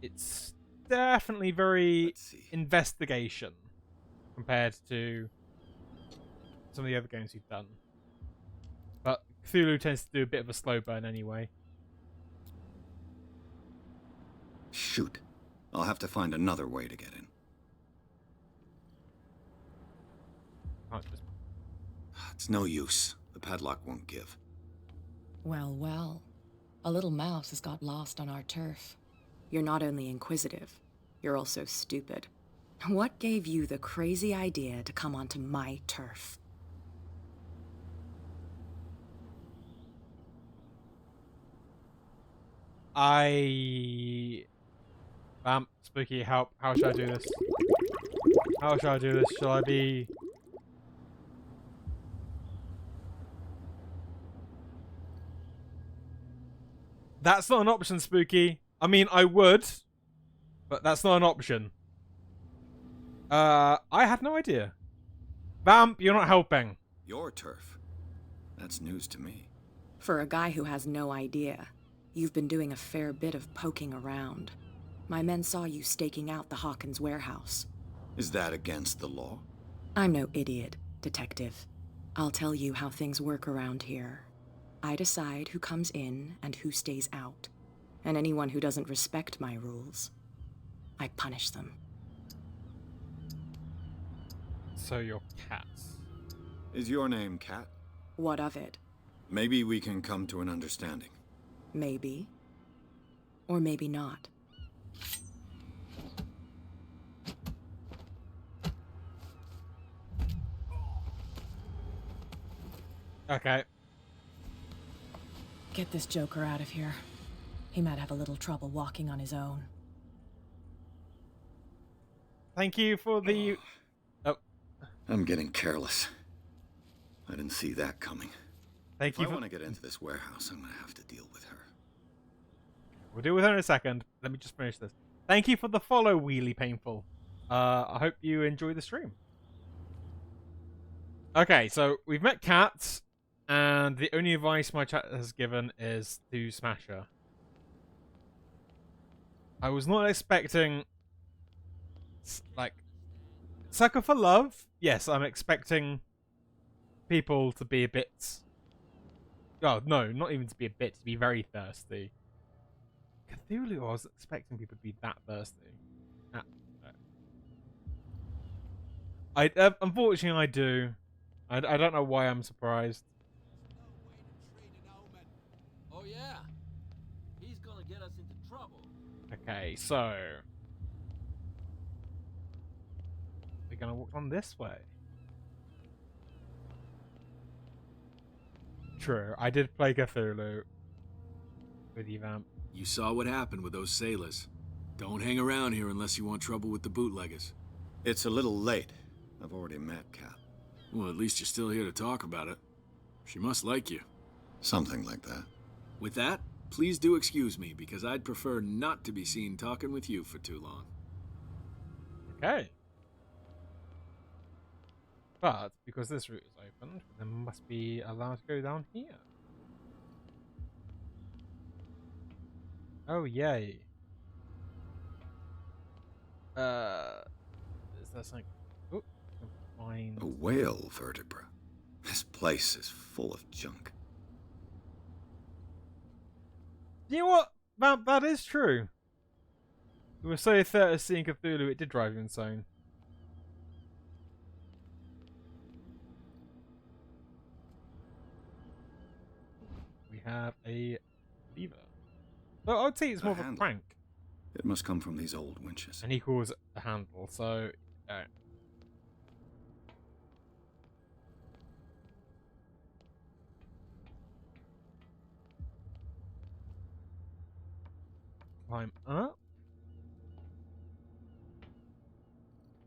It's definitely very investigation compared to some of the other games you've done. But Cthulhu tends to do a bit of a slow burn anyway. Shoot. I'll have to find another way to get in. It's no use. The padlock won't give. Well, well. A little mouse has got lost on our turf. You're not only inquisitive, you're also stupid. What gave you the crazy idea to come onto my turf? Spooky, how should I do this? How should I do this? Shall I be... That's not an option, Spooky. I mean, I would, but that's not an option. I had no idea. Vamp, you're not helping. Your turf? That's news to me. For a guy who has no idea, you've been doing a fair bit of poking around. My men saw you staking out the Hawkins warehouse. Is that against the law? I'm no idiot, Detective. I'll tell you how things work around here. I decide who comes in and who stays out. And anyone who doesn't respect my rules, I punish them. So you're cats. Is your name Cat? What of it? Maybe we can come to an understanding. Maybe. Or maybe not. Okay. Get this joker out of here. He might have a little trouble walking on his own. Thank you for the... Oh. I'm getting careless. I didn't see that coming. Thank you. If I want to get into this warehouse, I'm going to have to deal with her. We'll deal with her in a second. Let me just finish this. Thank you for the follow, Wheelie Painful. I hope you enjoy the stream. Okay, so we've met Kat, and the only advice my chat has given is to smash her. I was not expecting... like... Sucker for love? Yes, I'm expecting people to be a bit... Oh, no, not even to be a bit, to be very thirsty. Cthulhu, I was expecting people to be that thirsty. Unfortunately, I do. I don't know why I'm surprised. Oh yeah, he's gonna get us into trouble. Okay, so we're gonna walk on this way. True, I did play Cthulhu with you, Vamp. You saw what happened with those sailors. Don't hang around here unless you want trouble with the bootleggers. It's a little late. I've already met Kat. Well, at least you're still here to talk about it. She must like you. Something like that. With that, please do excuse me, because I'd prefer not to be seen talking with you for too long. Okay. But because this route is opened, there must be allowed to go down here. Oh yay. Is there something? Oh, find A whale vertebra. This place is full of junk. You know what? That is true. It was so third of seeing Cthulhu, it did drive you insane. We have a lever. So I would say it's more of a crank. It must come from these old winches. And he calls it a handle, so... Climb up.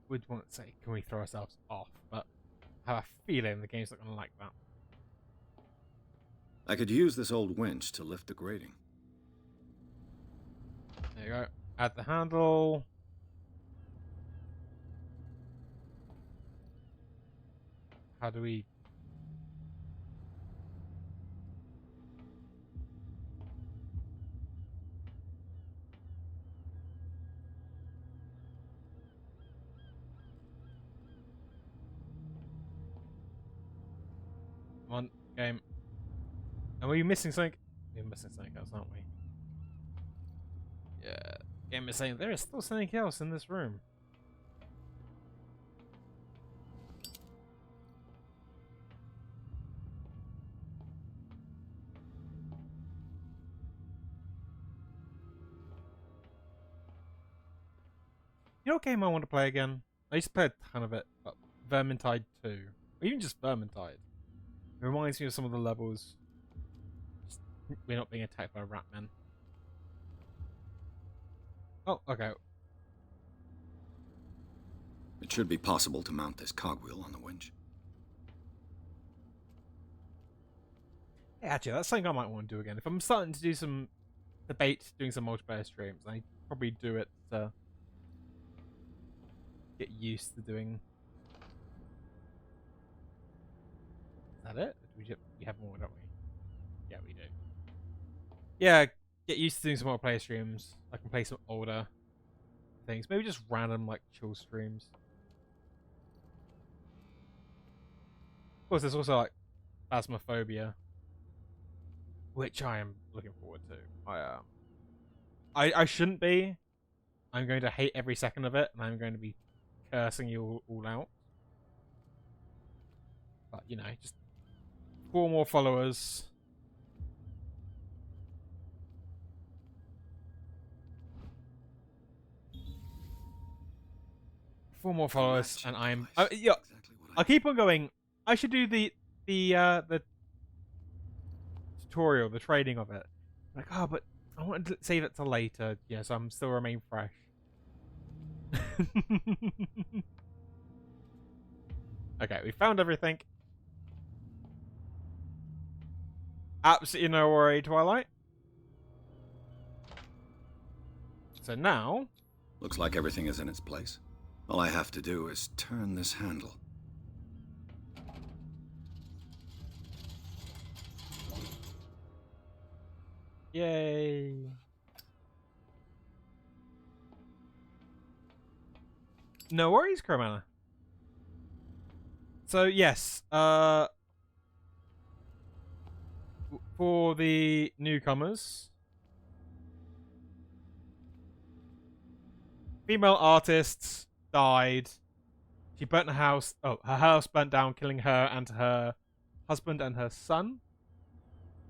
Would want to say, can we throw ourselves off? But I have a feeling the game's not going to like that. I could use this old winch to lift the grating. There you go. Add the handle. How do we... Come on, game. Are we missing something? We're missing something else, aren't we? Yeah. Game is saying there is still something else in this room. You know what game I want to play again? I used to play a ton of it, but Vermintide 2. Or even just Vermintide. It reminds me of some of the levels. Just, we're not being attacked by rat men. Oh, okay. It should be possible to mount this cogwheel on the winch. Yeah, actually, that's something I might want to do again. If I'm starting to do some debate, doing some multiplayer streams, I probably do it to get used to doing. Is that it? We have more, don't we? Yeah, we do. Yeah, get used to doing some multiplayer streams. I can play some older things. Maybe just random, like, chill streams. Of course, there's also, like, Phasmophobia, which I am looking forward to. I shouldn't be. I'm going to hate every second of it, and I'm going to be cursing you all out. But, you know, just 4 more followers. Four more followers, and I'm... yeah, I'll keep on going. I should do the tutorial, the trading of it. Like, oh, but I wanted to save it till later. Yeah, so I'm still remain fresh. Okay, we found everything. Absolutely no worry, Twilight. So now... Looks like everything is in its place. All I have to do is turn this handle. Yay. No worries, Cromana. So, yes, for the newcomers, female artist died. She burnt her house. Oh, her house burnt down, killing her and her husband and her son.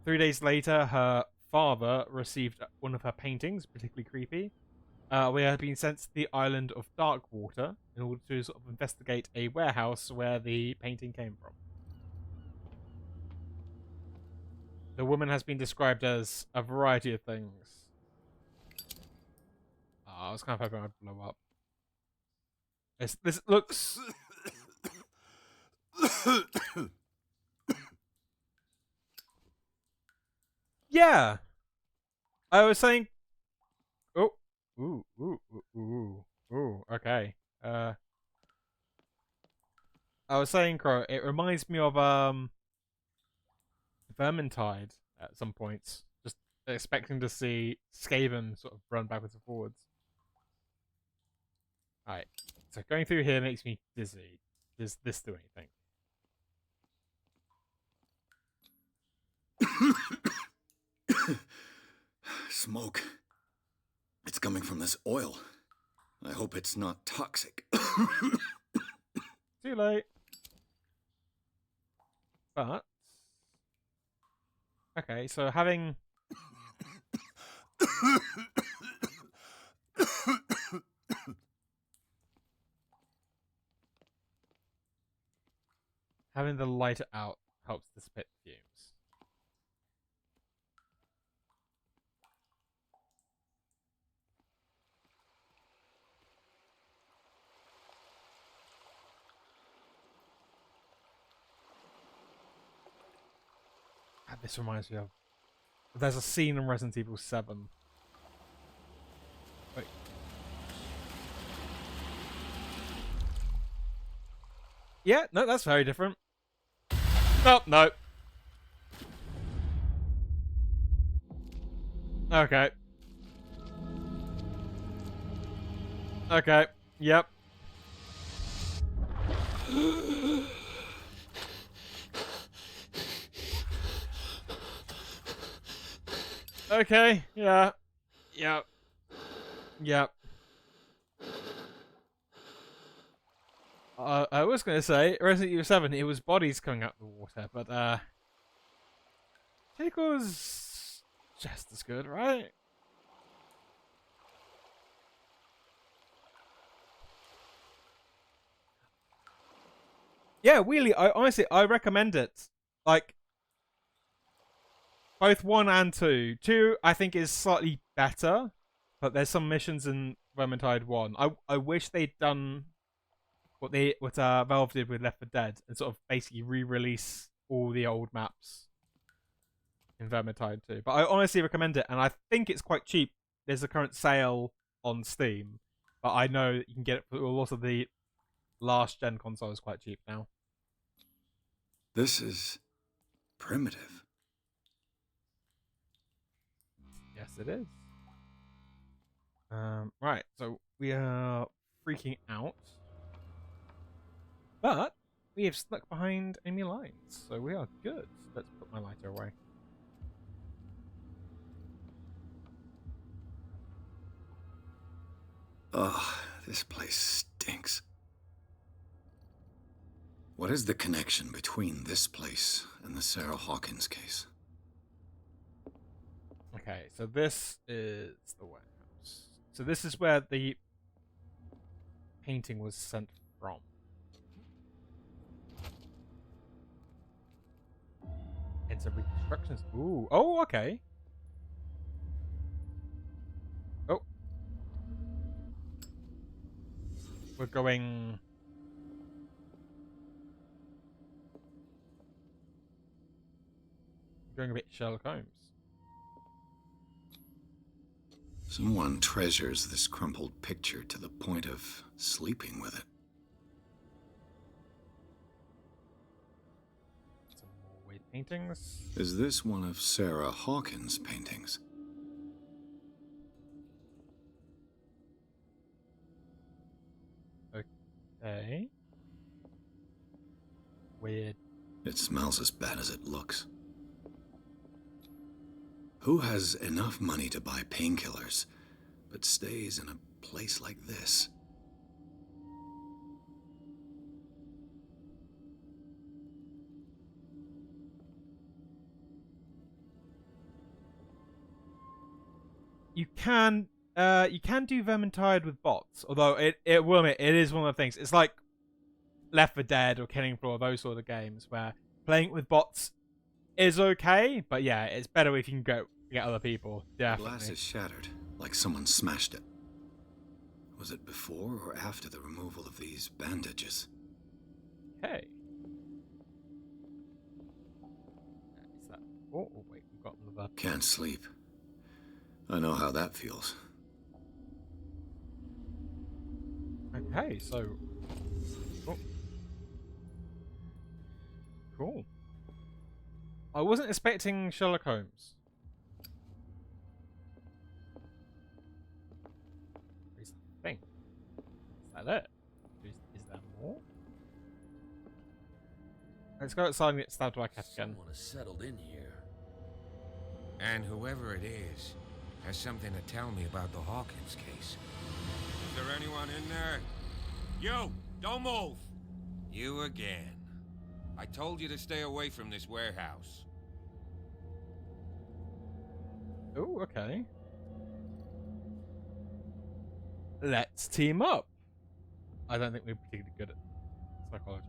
3 days later, her father received one of her paintings, particularly creepy. We have been sent to the island of Darkwater in order to sort of investigate a warehouse where the painting came from. The woman has been described as a variety of things. I was kind of hoping I'd blow up. This looks... Yeah, I was saying. Oh, ooh. Okay. I was saying, Crow. It reminds me of Vermintide at some points. Just expecting to see Skaven sort of run backwards and forwards. Alright, so going through here makes me dizzy. Does this do anything? Smoke. It's coming from this oil. I hope it's not toxic. Too late. But okay, so having having the lighter out helps dissipate fumes. God, this reminds me of. There's a scene in Resident Evil 7. Wait. Yeah, no, that's very different. Oh, no. Okay. Okay. Yep. Okay. Yeah. Yep. Yep. I was going to say, Resident Evil 7, it was bodies coming out of the water, but, Tickle's just as good, right? Yeah, really, I recommend it. Like, both 1 and 2. 2, I think, is slightly better, but there's some missions in Vermintide 1. I wish they'd done what Valve did with Left 4 Dead and sort of basically re-release all the old maps in Vermintide 2. But I honestly recommend it, and I think it's quite cheap. There's a current sale on Steam, but I know that you can get it for a lot of the last gen consoles quite cheap now. This is primitive. Yes, it is. Right, so we are freaking out. But we have snuck behind enemy lines, so we are good. Let's put my lighter away. Ugh, this place stinks. What is the connection between this place and the Sarah Hawkins case? Okay, so this is the warehouse. So this is where the painting was sent from. It's a reconstruction. Ooh, oh, okay. Oh, we're going a bit Sherlock Holmes. Someone treasures this crumpled picture to the point of sleeping with it. Some more weird paintings. Is this one of Sarah Hawkins' paintings? Okay. Weird. It smells as bad as it looks. Who has enough money to buy painkillers, but stays in a place like this? You can do Vermintide with bots, although it will admit it is one of the things. It's like Left 4 Dead or Killing Floor, those sort of games where playing with bots is okay, but yeah, it's better if you can go get other people. Definitely. The glass is shattered, like someone smashed it. Was it before or after the removal of these bandages? Okay. Is that? Oh wait, we've got another Can't sleep. I know how that feels. Okay, so... Oh. Cool. I wasn't expecting Sherlock Holmes. Is the thing? Is that it? Is there more? Let's go outside and get stabbed by a cat again. Someone has settled in here. And whoever it is has something to tell me about the Hawkins case. Is there anyone in there? You! Don't move! You again. I told you to stay away from this warehouse. Oh, okay. Let's team up. I don't think we're particularly good at psychology.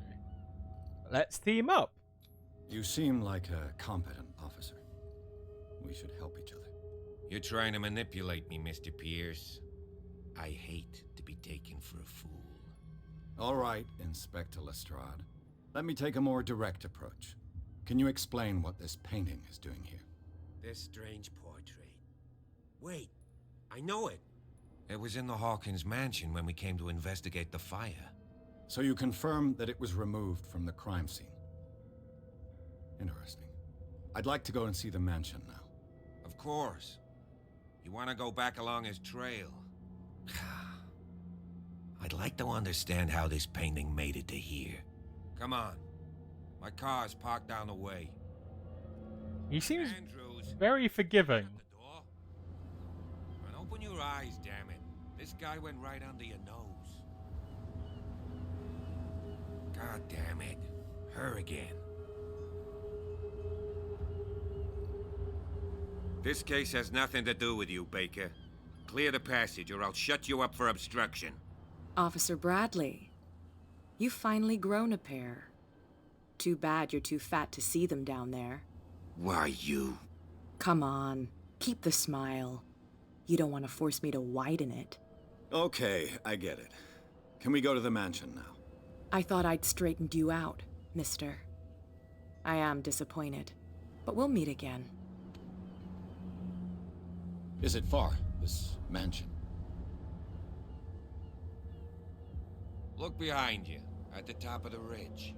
Let's team up. You seem like a competent officer. We should help each other. You're trying to manipulate me, Mr. Pierce. I hate to be taken for a fool. All right, Inspector Lestrade. Let me take a more direct approach. Can you explain what this painting is doing here? This strange portrait. Wait, I know it. It was in the Hawkins mansion when we came to investigate the fire. So you confirm that it was removed from the crime scene? Interesting. I'd like to go and see the mansion now. Of course. You want to go back along his trail? I'd like to understand how this painting made it to here. Come on. My car's parked down the way. He seems Andrews, very forgiving. the door. And open your eyes, damn it. This guy went right under your nose. God damn it. Her again. This case has nothing to do with you, Baker. Clear the passage or I'll shut you up for obstruction. Officer Bradley, you've finally grown a pair. Too bad you're too fat to see them down there. Why, you... Come on, keep the smile. You don't want to force me to widen it. Okay, I get it. Can we go to the mansion now? I thought I'd straightened you out, mister. I am disappointed, but we'll meet again. Is it far, this mansion? Look behind you, at the top of the ridge.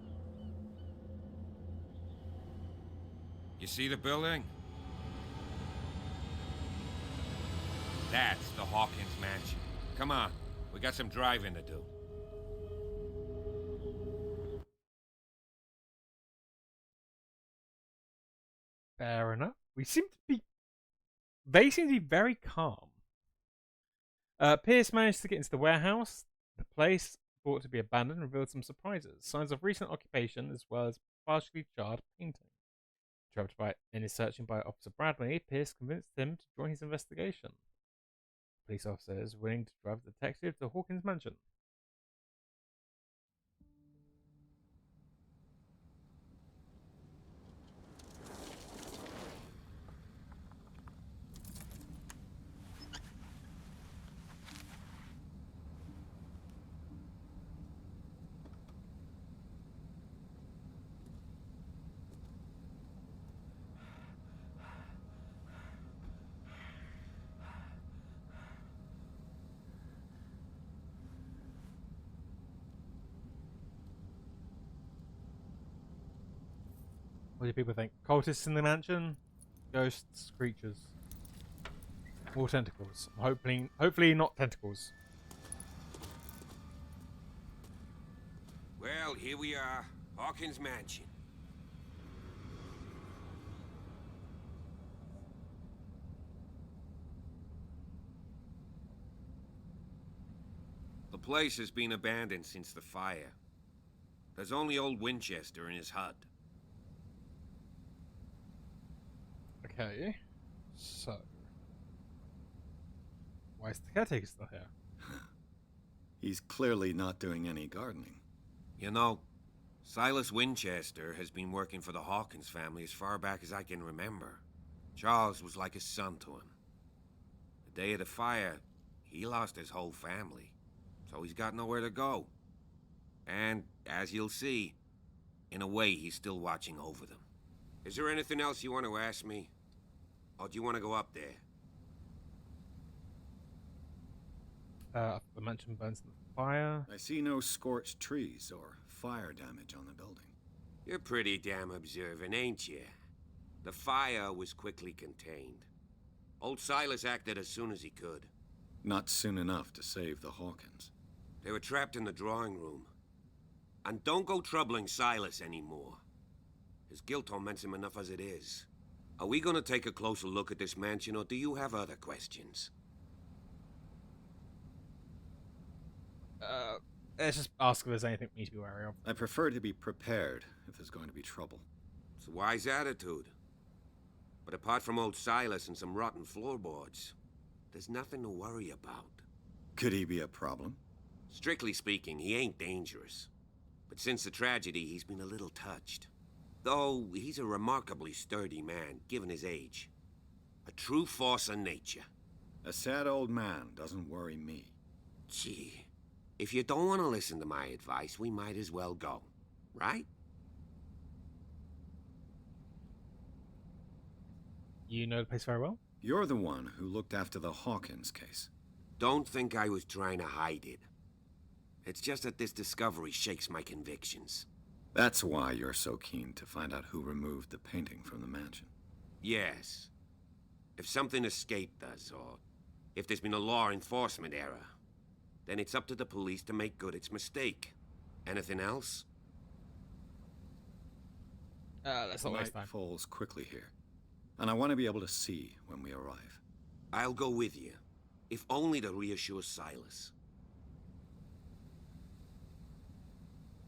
You see the building? That's the Hawkins mansion. Come on, we got some driving to do. Fair enough. They seem to be very calm. Pierce managed to get into the warehouse. The place, thought to be abandoned, revealed some surprises. Signs of recent occupation as well as partially charred painting. Trapped by in his searching by Officer Bradley, Pierce convinced him to join his investigation. The police officer is willing to drive the detective to Hawkins' mansion. What do people think? Cultists in the mansion? Ghosts, creatures. Or tentacles. Hopefully not tentacles. Well, here we are. Hawkins mansion. The place has been abandoned since the fire. There's only old Winchester in his hut. Okay. So. Why is the caretaker still here? He's clearly not doing any gardening. You know, Silas Winchester has been working for the Hawkins family as far back as I can remember. Charles was like a son to him. The day of the fire, he lost his whole family, so he's got nowhere to go. And, as you'll see, in a way he's still watching over them. Is there anything else you want to ask me? Or do you want to go up there? The mansion burns in the fire. I see no scorched trees or fire damage on the building. You're pretty damn observant, ain't you? The fire was quickly contained. Old Silas acted as soon as he could. Not soon enough to save the Hawkins. They were trapped in the drawing room. And don't go troubling Silas anymore. His guilt torments him enough as it is. Are we gonna take a closer look at this mansion, or do you have other questions? Let's just ask if there's anything we need to be wary of. I prefer to be prepared if there's going to be trouble. It's a wise attitude. But apart from old Silas and some rotten floorboards, there's nothing to worry about. Could he be a problem? Strictly speaking, he ain't dangerous. But since the tragedy, he's been a little touched. Though he's a remarkably sturdy man, given his age. A true force of nature. A sad old man doesn't worry me. Gee, if you don't want to listen to my advice, we might as well go, right? You know the place very well? You're the one who looked after the Hawkins case. Don't think I was trying to hide it. It's just that this discovery shakes my convictions. That's why you're so keen to find out who removed the painting from the mansion. Yes. If something escaped us, or if there's been a law enforcement error, then it's up to the police to make good its mistake. Anything else? That's not waste Night time. falls quickly here, and I want to be able to see when we arrive. I'll go with you, if only to reassure Silas.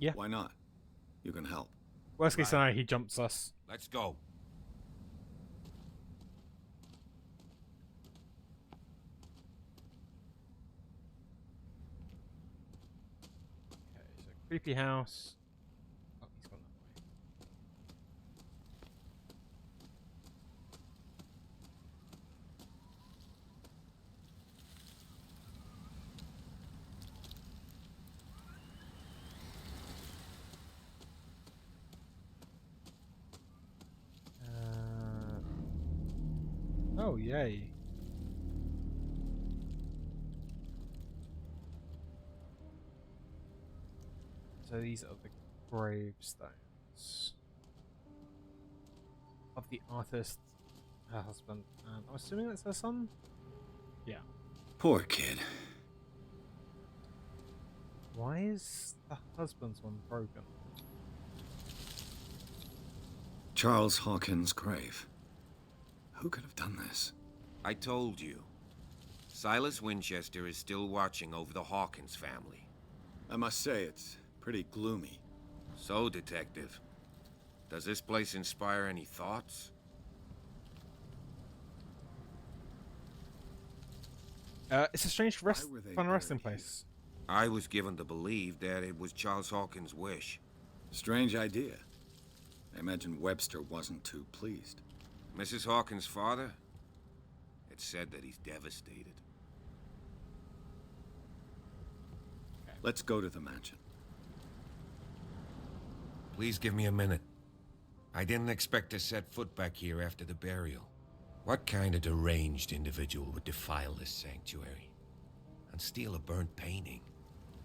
Yeah. Why not? You can help. Worst case scenario, he jumps us. Let's go. Okay, so creepy house. Oh, he's gone that way. Oh, yay. So these are the gravestones of the artist, her husband, and I'm assuming that's her son? Yeah. Poor kid. Why is the husband's one broken? Charles Hawkins' grave. Who could have done this? I told you. Silas Winchester is still watching over the Hawkins family. I must say, it's pretty gloomy. So, Detective, does this place inspire any thoughts? It's a strange were they fun resting buried place. I was given to believe that it was Charles Hawkins' wish. Strange idea. I imagine Webster wasn't too pleased. Mrs. Hawkins' father? It's said that he's devastated. Let's go to the mansion. Please give me a minute. I didn't expect to set foot back here after the burial. What kind of deranged individual would defile this sanctuary and steal a burnt painting?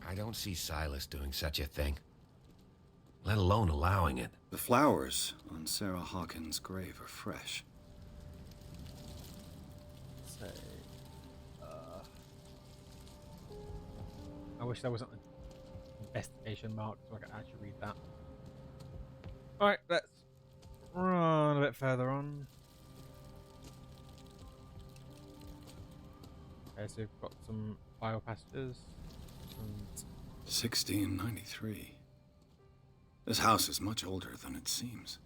I don't see Silas doing such a thing, let alone allowing it. The flowers on Sarah Hawkins' grave are fresh. Say, I wish there wasn't an investigation mark so I could actually read that. Alright, let's run a bit further on. Okay, so we've got some file passages. And 1693. This house is much older than it seems.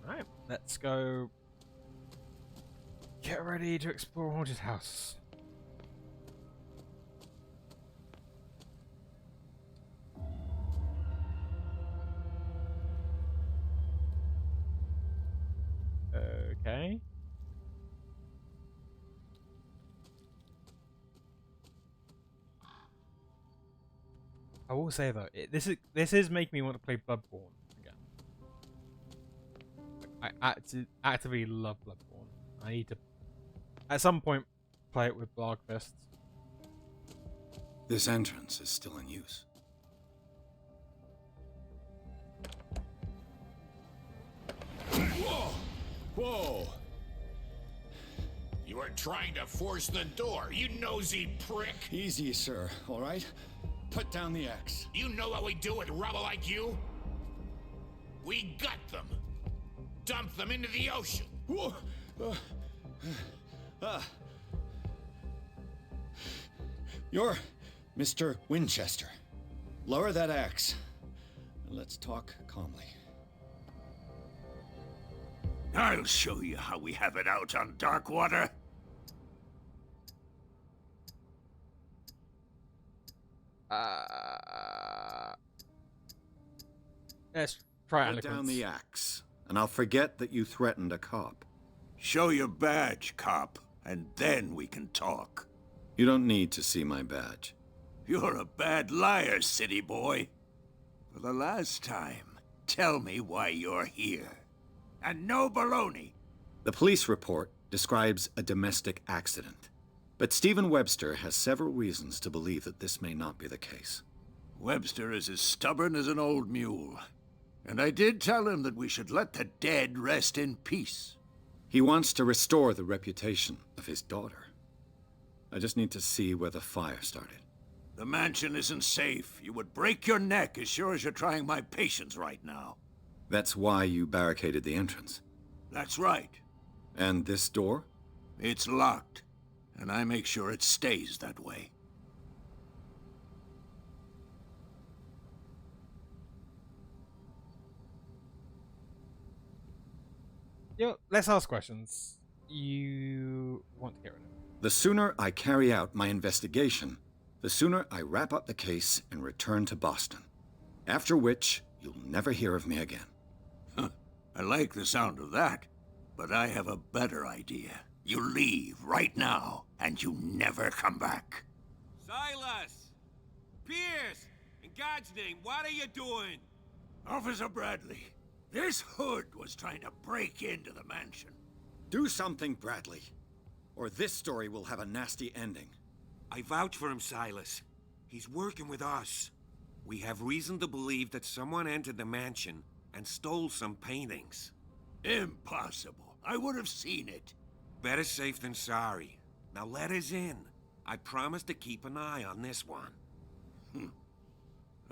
Alright, let's go get ready to explore Haunted House. Okay. I will say though, this is making me want to play Bloodborne again. I actively love Bloodborne. I need to, at some point, play it with Blogfists. This entrance is still in use. Whoa! Whoa! You are trying to force the door, you nosy prick! Easy, sir, all right? Put down the axe. You know what we do with rubble like you? We gut them. Dump them into the ocean. Whoa! You're Mr. Winchester. Lower that axe. And let's talk calmly. I'll show you how we have it out on Darkwater. Let's try Put down the axe, and I'll forget that you threatened a cop. Show your badge, cop, and then we can talk. You don't need to see my badge. You're a bad liar, city boy. For the last time, tell me why you're here. And no baloney. The police report describes a domestic accident, but Stephen Webster has several reasons to believe that this may not be the case. Webster is as stubborn as an old mule. And I did tell him that we should let the dead rest in peace. He wants to restore the reputation of his daughter. I just need to see where the fire started. The mansion isn't safe. You would break your neck as sure as you're trying my patience right now. That's why you barricaded the entrance. That's right. And this door? It's locked, and I make sure it stays that way. Yo, let's ask questions. You want to get rid of it? The sooner I carry out my investigation, the sooner I wrap up the case and return to Boston. After which, you'll never hear of me again. I like the sound of that, but I have a better idea. You leave right now, and you never come back. Silas! Pierce! In God's name, what are you doing? Officer Bradley, this hood was trying to break into the mansion. Do something, Bradley, or this story will have a nasty ending. I vouch for him, Silas. He's working with us. We have reason to believe that someone entered the mansion and stole some paintings. Impossible. I would have seen it. Better safe than sorry. Now let us in. I promise to keep an eye on this one.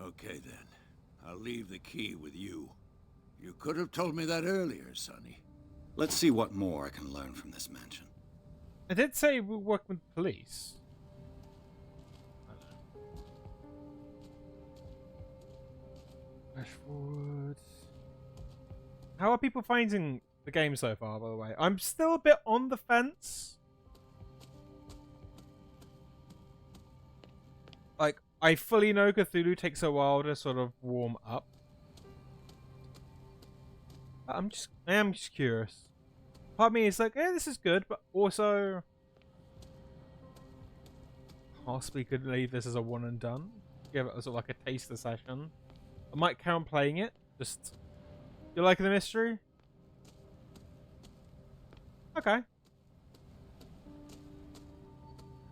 Okay then. I'll leave the key with you. You could have told me that earlier, Sonny. Let's see what more I can learn from this mansion. I did say we work with the police. Ashwood. How are people finding the game so far, by the way? I'm still a bit on the fence. Like, I fully know Cthulhu takes a while to sort of warm up. I am just curious. Part of me is like, yeah, this is good, but also possibly could leave this as a one and done. Give it sort of like a taster session. I might count playing it. Just, you like the mystery? Okay.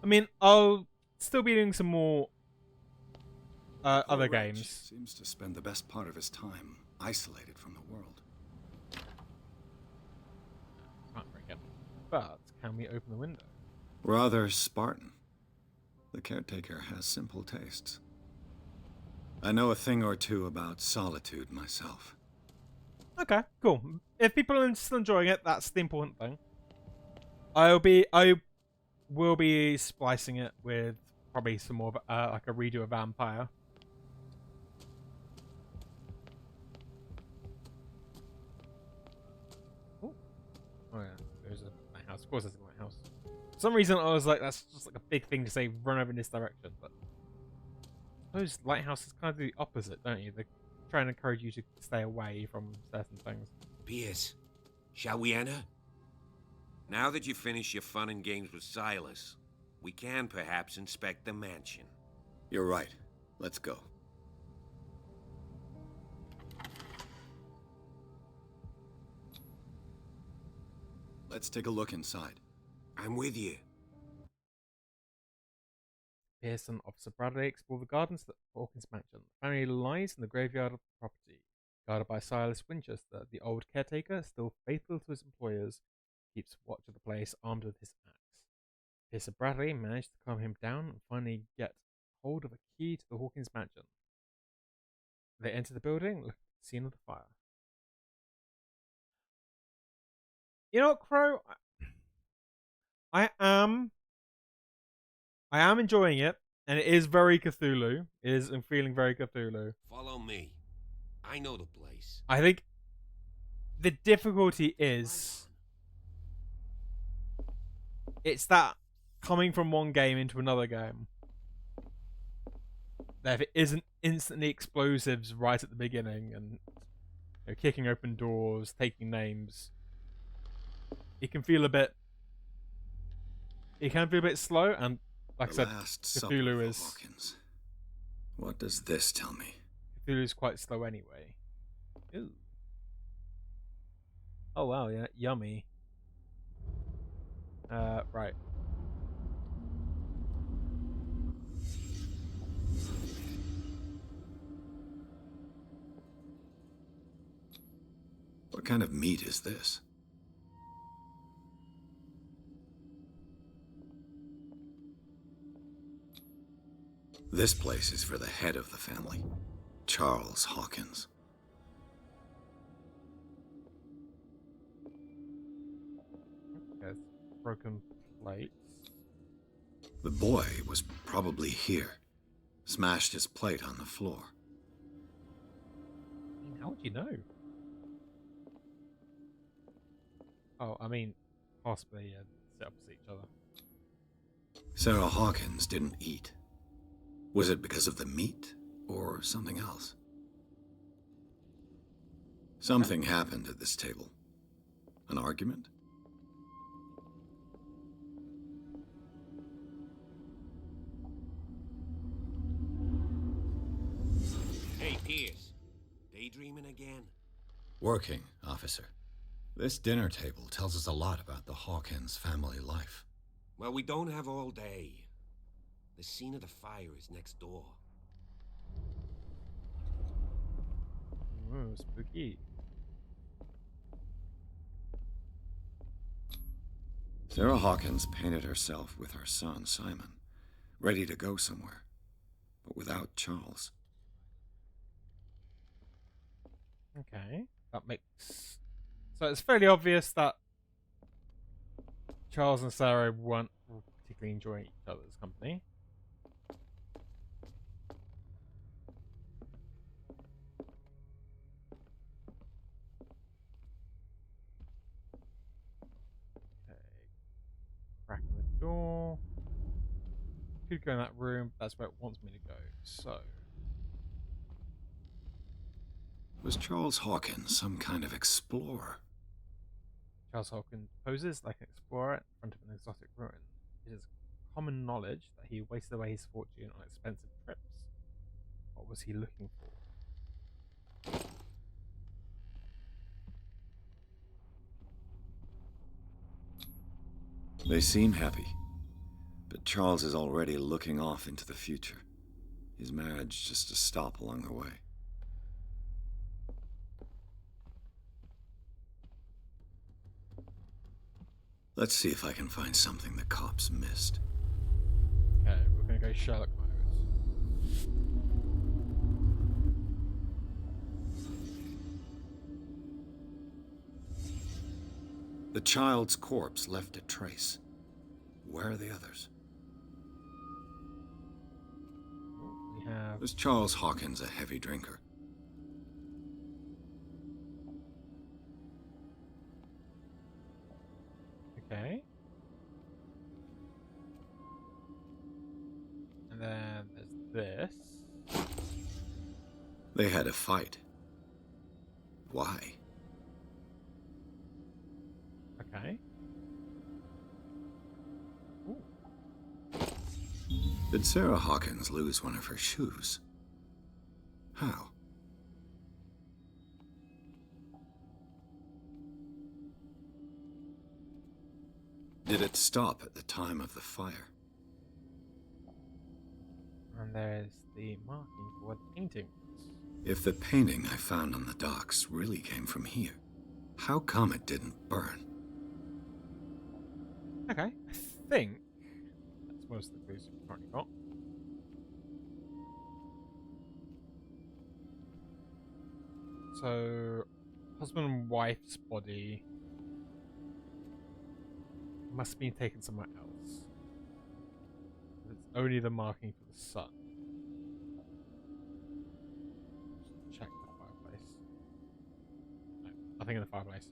I mean, I'll still be doing some more other games. Seems to spend the best part of his time isolated from the world. Can't break it. But can we open the window? Rather Spartan. The caretaker has simple tastes. I know a thing or two about solitude myself. Okay, cool. If people are still enjoying it, that's the important thing. I will be splicing it with probably some more of like a redo of Vampire. Ooh. Oh yeah, there's a lighthouse. Of course, there's a lighthouse. For some reason, I was like, that's just like a big thing to say. Run over in this direction, but those lighthouses kind of do the opposite, don't you? They try and encourage you to stay away from certain things. Pierce, shall we enter? Now that you've finished your fun and games with Silas, we can perhaps inspect the mansion. You're right. Let's go. Let's take a look inside. I'm with you. Pierce and Officer Bradley explore the gardens of Hawkins Mansion. The family lies in the graveyard of the property. Guarded by Silas Winchester, the old caretaker, still faithful to his employers, keeps watch of the place armed with his axe. Pierce and Bradley manage to calm him down and finally get hold of a key to the Hawkins Mansion. They enter the building, look at the scene of the fire. You know what, Crow? I am enjoying it, and it is very Cthulhu. I'm feeling very Cthulhu. Follow me. I know the place. I think the difficulty is it's that coming from one game into another game. That if it isn't instantly explosives right at the beginning and kicking open doors, taking names, it can feel a bit slow, and like I said, Cthulhu is Hawkins. What does this tell me? Cthulhu is quite slow anyway. Ooh. Oh wow, yeah, yummy. Right. What kind of meat is this? This place is for the head of the family, Charles Hawkins. There's broken plates. The boy was probably here. Smashed his plate on the floor. How would you know? Oh, I mean, possibly sit opposite each other. Sarah Hawkins didn't eat. Was it because of the meat or something else? Something happened at this table. An argument? Hey, Pierce. Daydreaming again? Working, officer. This dinner table tells us a lot about the Hawkins family life. Well, we don't have all day. The scene of the fire is next door. Ooh, spooky. Sarah Hawkins painted herself with her son, Simon, ready to go somewhere, but without Charles. Okay, that makes... So it's fairly obvious that Charles and Sarah weren't particularly enjoying each other's company. Okay, crack in the door. Could go in that room, but that's where it wants me to go, so... Was Charles Hawkins some kind of explorer? Charles Hawkins poses like an explorer in front of an exotic ruin. It is common knowledge that he wasted away his fortune on expensive trips. What was he looking for? They seem happy, but Charles is already looking off into the future. His marriage just a stop along the way. Let's see if I can find something the cops missed. Okay, we're gonna go Sherlock mode. The child's corpse left a trace. Where are the others? We have... Was Charles Hawkins a heavy drinker? Okay. And then there's this. They had a fight. Why? Okay. Ooh. Did Sarah Hawkins lose one of her shoes? How? Did it stop at the time of the fire? And there's the marking for the painting. If the painting I found on the docks really came from here, how come it didn't burn? Okay, I think that's most of the clues we've currently got. So, husband and wife's body must have been taken somewhere else. It's only the marking for the sun. Just check the fireplace. No, nothing in the fireplace.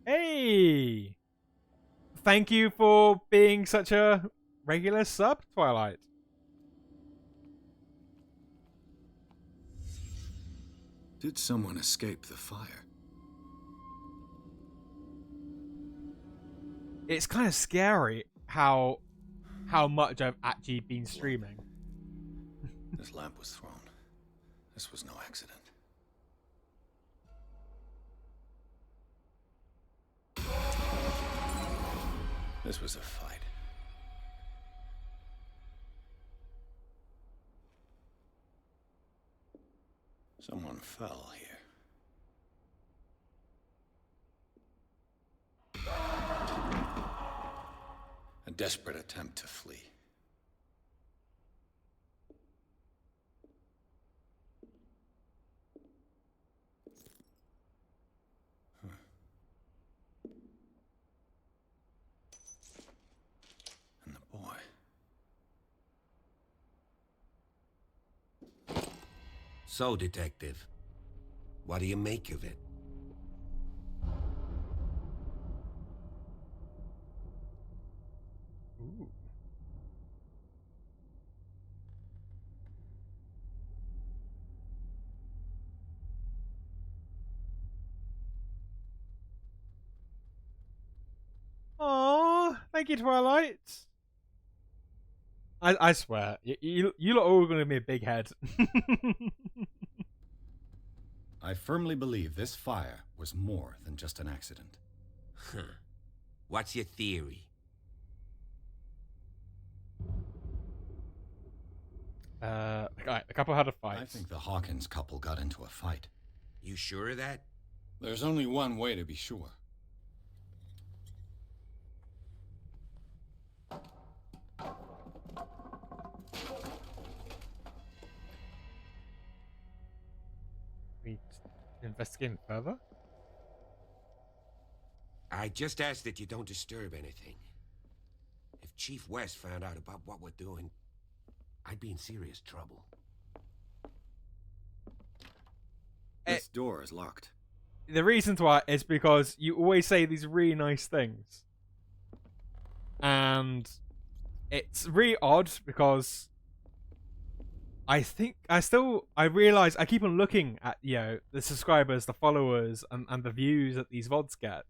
Hey! Thank you for being such a regular sub, Twilight. Did someone escape the fire? It's kind of scary how much I've actually been streaming. This lamp was thrown. This was no accident. This was a fight. Someone fell here. A desperate attempt to flee. And the boy. So, Detective, what do you make of it? Ooh. Aww, thank you, Twilight. I swear, you lot are all going to be a big head. I firmly believe this fire was more than just an accident. Huh. What's your theory? The couple had a fight. I think the Hawkins couple got into a fight. You sure of that? There's only one way to be sure. We investigating further? I just ask that you don't disturb anything. If Chief West found out about what we're doing, I'd be in serious trouble. This door is locked. The reason why is because you always say these really nice things. And it's really odd because I realize I keep on looking at, the subscribers, the followers, and the views that these VODs get.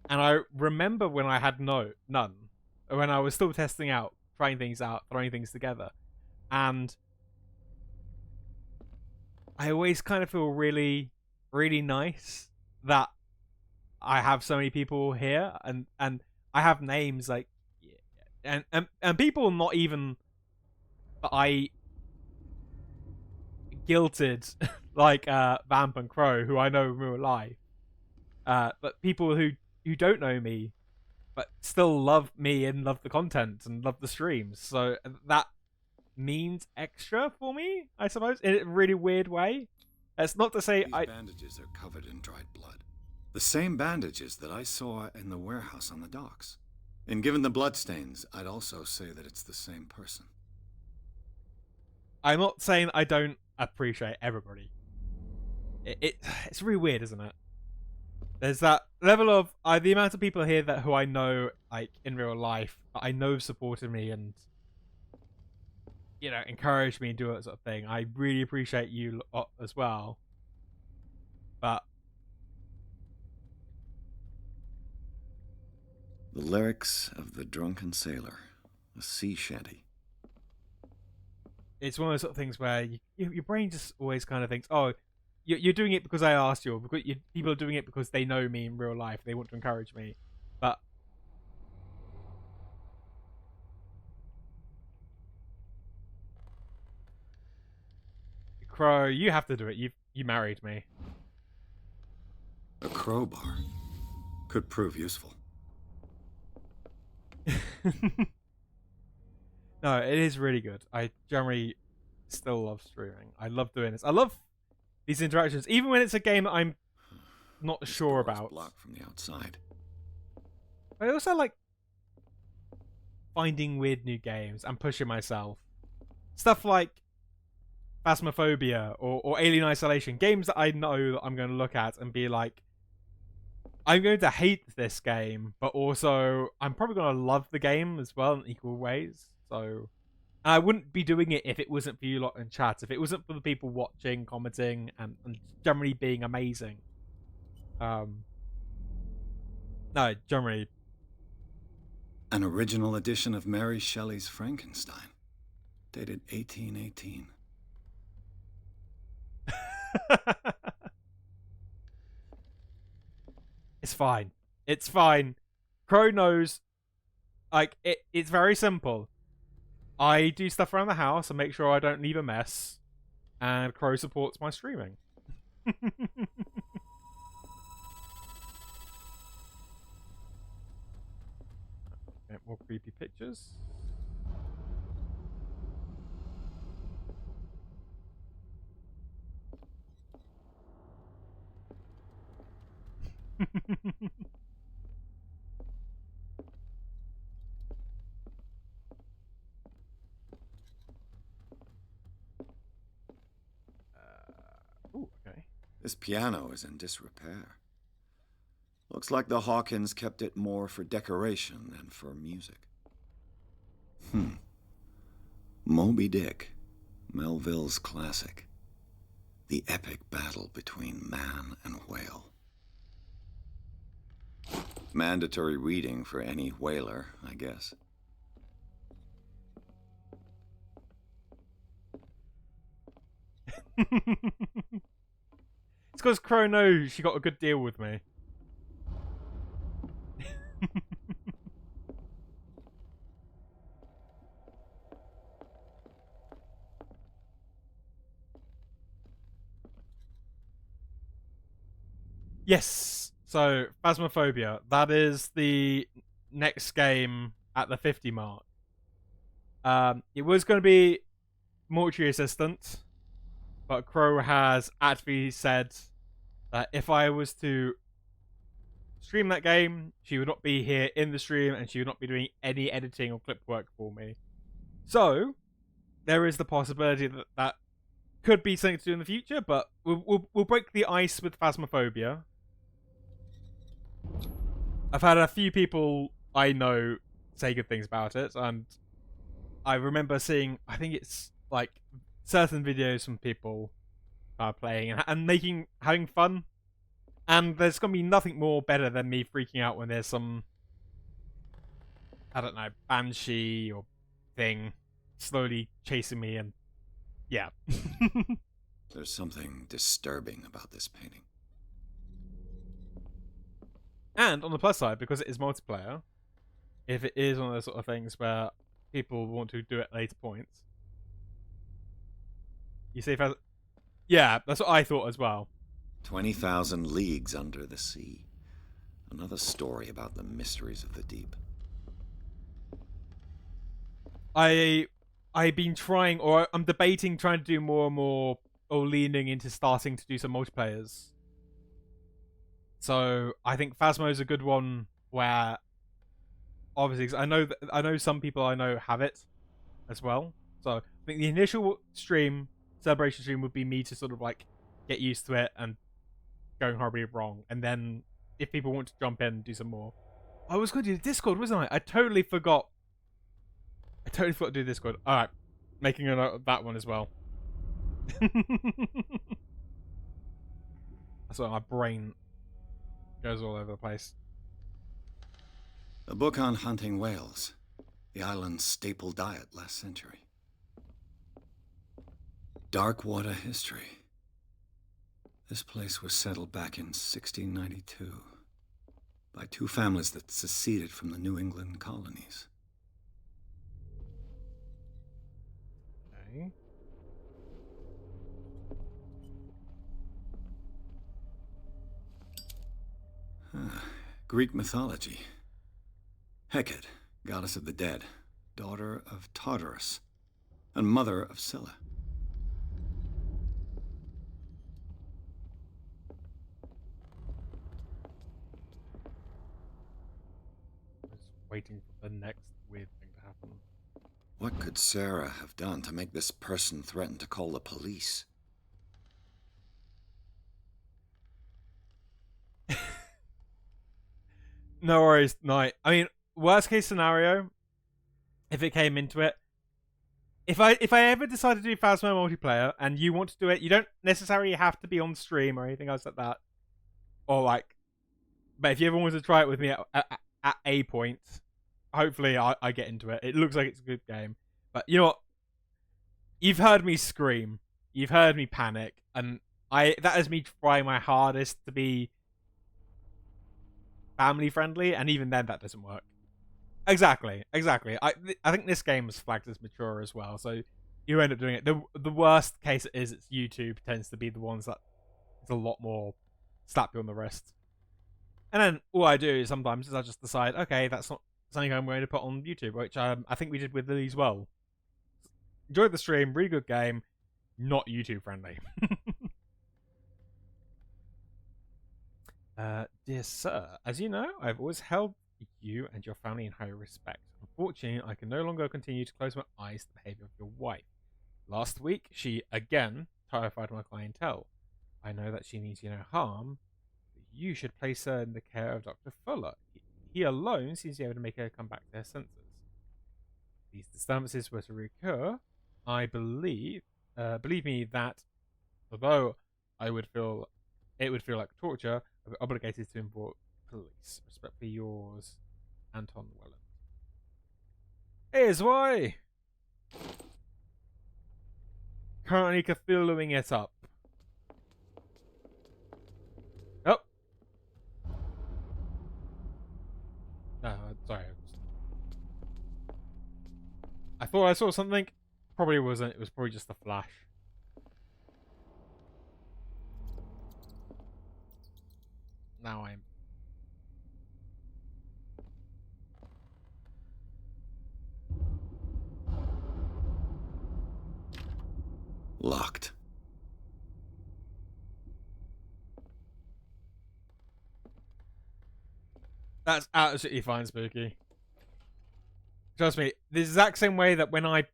And I remember when I had none, when I was still testing out, trying things out, throwing things together. And I always kind of feel really, really nice that I have so many people here, and I have names like, and people not even that I guilted like Vamp and Crow, who I know in real life, but people who don't know me but still love me and love the content and love the streams, so that means extra for me, I suppose, in a really weird way. That's not to say These bandages are covered in dried blood. The same bandages that I saw in the warehouse on the docks. And given the bloodstains, I'd also say that it's the same person. I'm not saying I don't appreciate everybody. It's really weird, isn't it? There's that level of the amount of people here who I know, like in real life, that I know supported me and encouraged me and do that sort of thing. I really appreciate you as well. But The lyrics of the drunken sailor, a sea shanty. it's one of those sort of things where your brain just always kind of thinks, oh, you're doing it because I asked you, or because people are doing it because they know me in real life. They want to encourage me. But Crow, you have to do it. You married me. A crowbar could prove useful. No, it is really good. I generally still love streaming. I love doing this. I love these interactions, even when it's a game that I'm not sure about. Blocked from the outside. I also like finding weird new games and pushing myself. Stuff like Phasmophobia or Alien Isolation. Games that I know that I'm going to look at and be like, I'm going to hate this game, but also I'm probably going to love the game as well in equal ways. So I wouldn't be doing it if it wasn't for you lot in chat. If it wasn't for the people watching, commenting, and generally being amazing. No, generally. An original edition of Mary Shelley's Frankenstein, dated 1818. It's fine. It's fine. Crow knows. Like, it's very simple. I do stuff around the house and make sure I don't leave a mess. And Crow supports my streaming. More creepy pictures. Okay. This piano is in disrepair. Looks like the Hawkins kept it more for decoration than for music. Moby Dick, Melville's classic. The epic battle between man and whale. Mandatory reading for any whaler, I guess. It's because Crow knows she got a good deal with me. Yes. So, Phasmophobia. That is the next game at the 50 mark. It was going to be Mortuary Assistant, but Crow has actually said that if I was to stream that game, she would not be here in the stream and she would not be doing any editing or clip work for me. So, there is the possibility that that could be something to do in the future, but we'll break the ice with Phasmophobia. I've had a few people I know say good things about it, and I remember seeing, I think it's like certain videos from people playing and having fun. And there's gonna be nothing more better than me freaking out when there's some, I don't know, banshee or thing slowly chasing me, and yeah. There's something disturbing about this painting. And on the plus side, because it is multiplayer, if it is one of those sort of things where people want to do it at later points, you see if I... Yeah, that's what I thought as well. 20,000 leagues under the sea. Another story about the mysteries of the deep. I've been trying, or I'm debating trying to do more and more, or leaning into starting to do some multiplayers. So I think Phasmo is a good one where, obviously, 'cause I know some people I know have it as well. So I think the initial celebration stream would be me to sort of like get used to it and going horribly wrong, and then if people want to jump in and do some more. I was going to do Discord, wasn't I? I totally forgot to do Discord. All right, making a note of that one as well. That's why my brain goes all over the place. A book on hunting whales, the island's staple diet last century. Darkwater history. This place was settled back in 1692 by two families that seceded from the New England colonies. Okay. Greek mythology. Hecate, goddess of the dead, daughter of Tartarus, and mother of Scylla. Waiting for the next weird thing to happen. What could Sarah have done to make this person threaten to call the police? No worries, Knight. I mean, worst case scenario, if it came into it, if I ever decide to do Phasmo multiplayer and you want to do it, you don't necessarily have to be on stream or anything else like that. Or like, but if you ever want to try it with me at a point, hopefully I get into it. It looks like it's a good game. But you know what? You've heard me scream. You've heard me panic. And that is me trying my hardest to be family friendly, and even then that doesn't work. Exactly. I think this game is flagged as mature as well, so you end up doing it. The worst case is it's YouTube tends to be the ones that it's a lot more slap you on the wrist. And then all I do sometimes is I just decide, okay, that's not something I'm going to put on YouTube, which I think we did with Lily as well. Enjoyed the stream, really good game, not YouTube friendly. Dear sir, as you know, I've always held you and your family in high respect. Unfortunately, I can no longer continue to close my eyes to the behavior of your wife. Last week, she again terrified my clientele. I know that she means you no harm, but you should place her in the care of Dr. Fuller. He alone seems to be able to make her come back to her senses. If these disturbances were to recur, I believe me that although it would feel like torture, I'd be obligated to involve police. Respectfully yours, Anton Welland. Here's why. Currently Cthulhuing it up. Oh. No, sorry. I thought I saw something. Probably wasn't. It was probably just a flash. Now I'm... Locked. That's absolutely fine, Spooky. Trust me, the exact same way that when I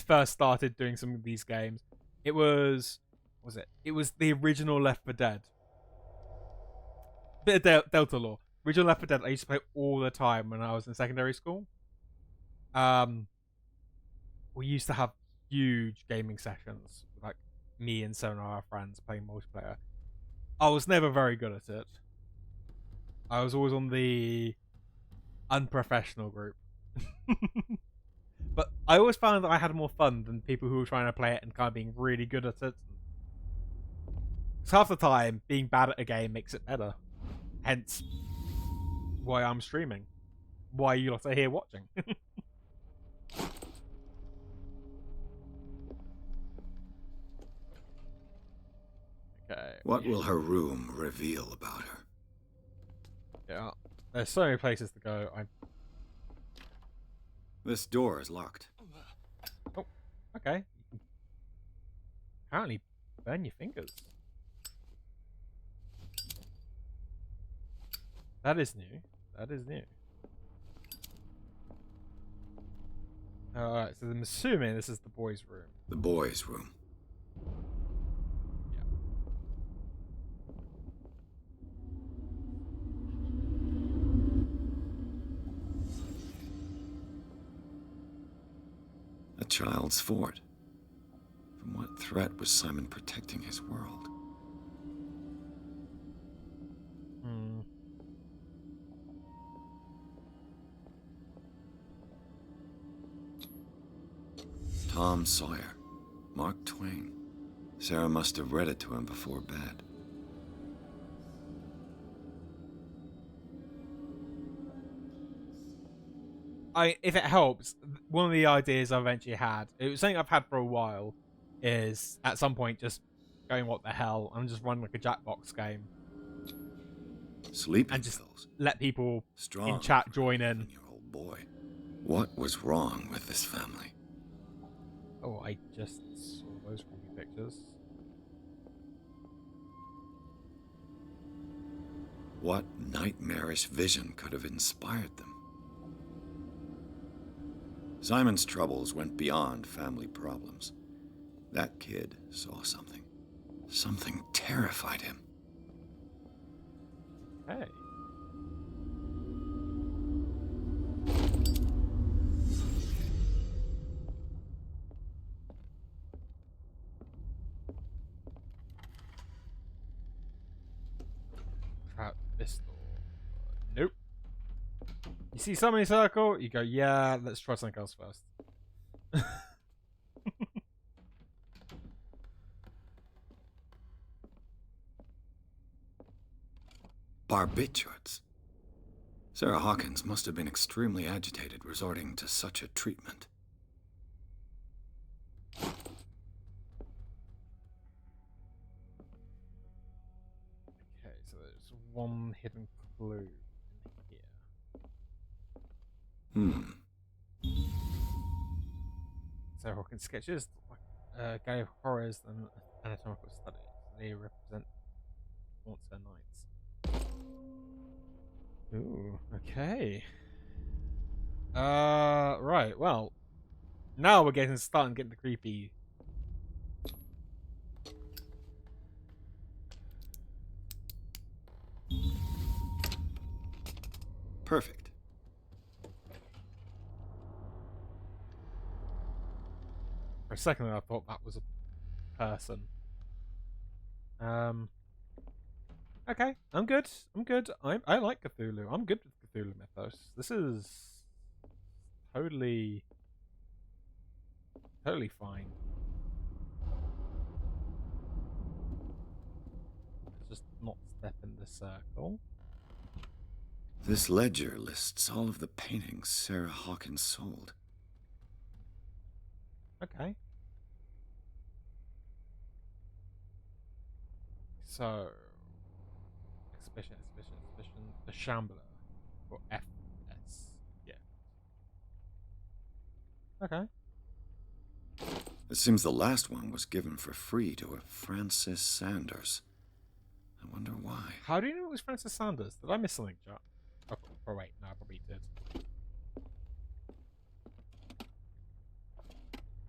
first started doing some of these games, it was... What was it? It was the original Left 4 Dead. Bit of Delta lore. Original Left 4 Dead I used to play all the time when I was in secondary school. We used to have huge gaming sessions, like me and seven of our friends playing multiplayer. I was never very good at it. I was always on the unprofessional group. But I always found that I had more fun than people who were trying to play it and kind of being really good at it. Because half the time, being bad at a game makes it better. Hence, why I'm streaming. Why you lot are here watching. Okay. What will her room reveal about her? Yeah. There's so many places to go. This door is locked. Oh, okay. Apparently burn your fingers. That is new. That is new. Alright, so I'm assuming this is the boys' room. The boys' room. Yeah. A child's fort. From what threat was Simon protecting his world? Tom Sawyer. Mark Twain. Sarah must have read it to him before bed. If it helps, one of the ideas I eventually had, it was something I've had for a while, is at some point just going, what the hell, and just run like a Jackbox game. Sleeping and just pills. let people Strong in chat join in. Old boy. What was wrong with this family? Oh, I just saw those creepy pictures. What nightmarish vision could have inspired them? Simon's troubles went beyond family problems. That kid saw something. Something terrified him. Hey. Trap this door. Nope. You see somebody circle, you go, yeah, let's try something else first. Barbiturates. Sarah Hawkins must have been extremely agitated resorting to such a treatment. Okay, so there's one hidden clue in here. Sarah Hawkins sketches, gay horrors and anatomical studies. They represent monster nights. Ooh, okay. Right, well. Now we're starting to get the creepy. Perfect. For a second I thought that was a person. Okay, I'm good. I like Cthulhu. I'm good with Cthulhu mythos. This is totally fine. Let's just not step in the circle. This ledger lists all of the paintings Sarah Hawkins sold. Okay. So, exhibition, the Shambler, or FS, yeah. Okay. It seems the last one was given for free to a Francis Sanders. I wonder why. How do you know it was Francis Sanders? Did I miss something, Jack? Oh wait, no, I probably did.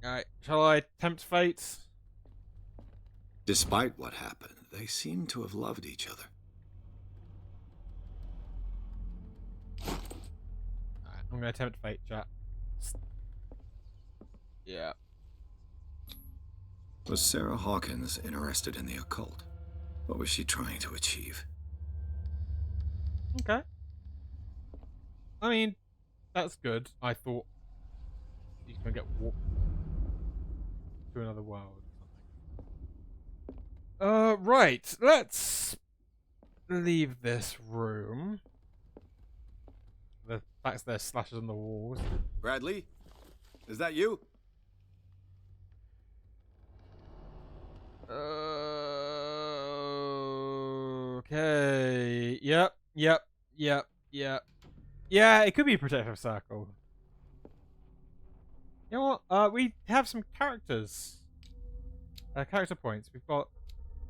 Alright, shall I tempt fate? Despite what happened, they seem to have loved each other. Alright, I'm gonna tempt fate, chat. Yeah. Was Sarah Hawkins interested in the occult? What was she trying to achieve? Okay. I mean, that's good. I thought she's gonna get warped to another world or something. Right. Let's leave this room. The fact there's slashes on the walls. Bradley? Is that you? Okay. Yep. Yeah, it could be a protective circle. You know what? We have some characters. Character points. We've got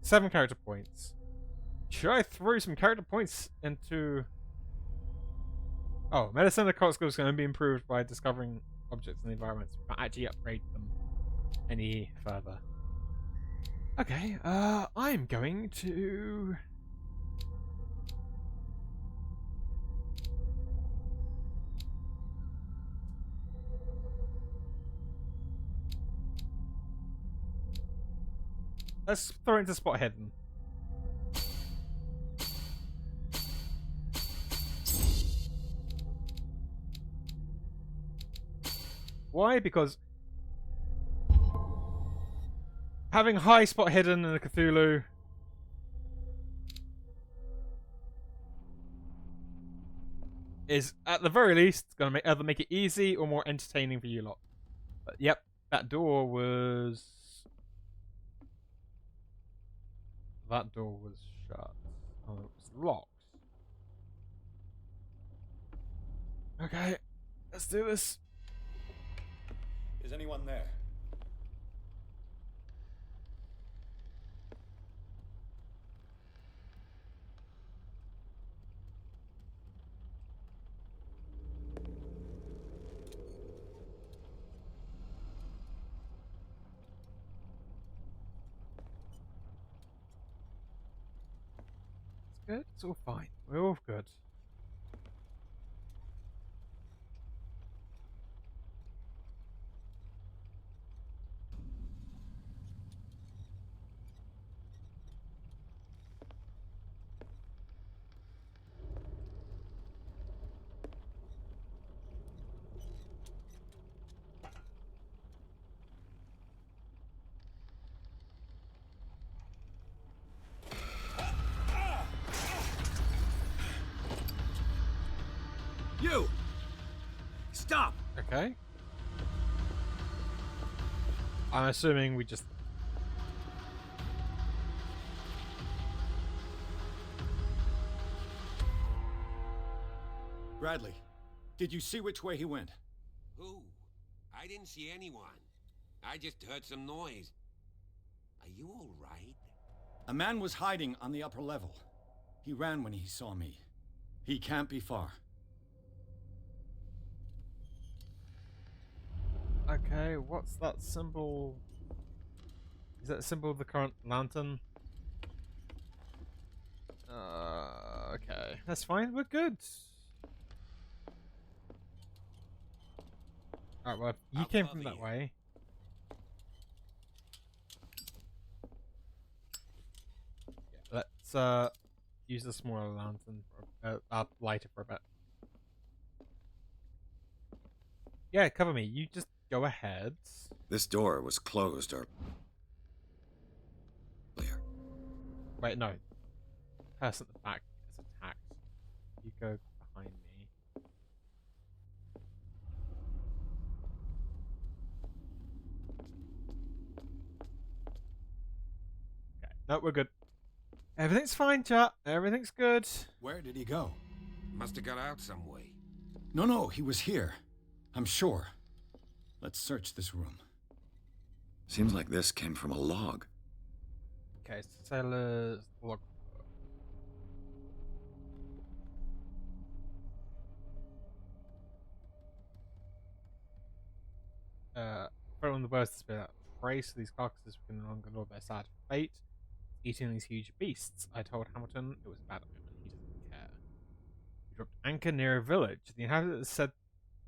7 character points. Should I throw some character points into... Oh, medicine and occult skills can only be improved by discovering objects in the environment. We can't actually upgrade them any further. Okay, I'm going to... Let's throw it into spot hidden. Why? Because Having high spot hidden in a Cthulhu is, at the very least, going to either make it easy or more entertaining for you lot. But yep, that door was shut. Oh, it was locked. Okay, let's do this. Is anyone there? It's good. It's all fine. We're all good. You! Stop! Okay. I'm assuming we just... Bradley, did you see which way he went? Who? I didn't see anyone. I just heard some noise. Are you all right? A man was hiding on the upper level. He ran when he saw me. He can't be far. Okay, what's that symbol? Is that a symbol of the current lantern? Okay. That's fine, we're good. Alright, well, you came from that way. Yeah, let's use the smaller lantern for lighter for a bit. Yeah, cover me. You just go ahead. This door was closed or... Wait, no. Person at the back is attacked. You go behind me. Okay. No, we're good. Everything's fine, chat. Everything's good. Where did he go? Must have got out some way. No, he was here. I'm sure. Let's search this room. Seems like this came from a log. Okay, sailor's log. From the worst spirit trace, these carcasses can no longer know their sad fate. Eating these huge beasts. I told Hamilton it was a bad omen. He doesn't care. We dropped anchor near a village. The inhabitants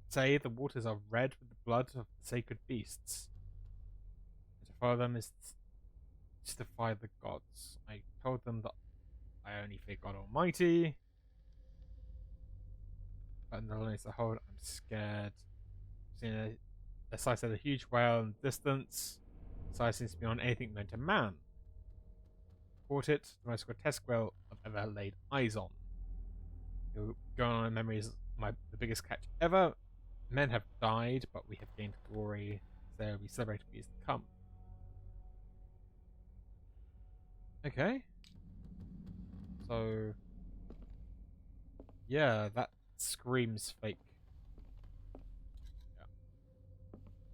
say the waters are red with the blood of the sacred beasts. And to follow them is to defy the gods. I told them that I only fear God Almighty. But in the loneliness of the hold, I'm scared. I've seen a sight of a huge whale in the distance. The size seems to be on anything known to man. Caught it, the most grotesque whale I've ever laid eyes on. Going on in memory is the biggest catch ever. Men have died, but we have gained glory. So they will be celebrated for years to come. Okay. So, yeah, that screams fake. Yeah.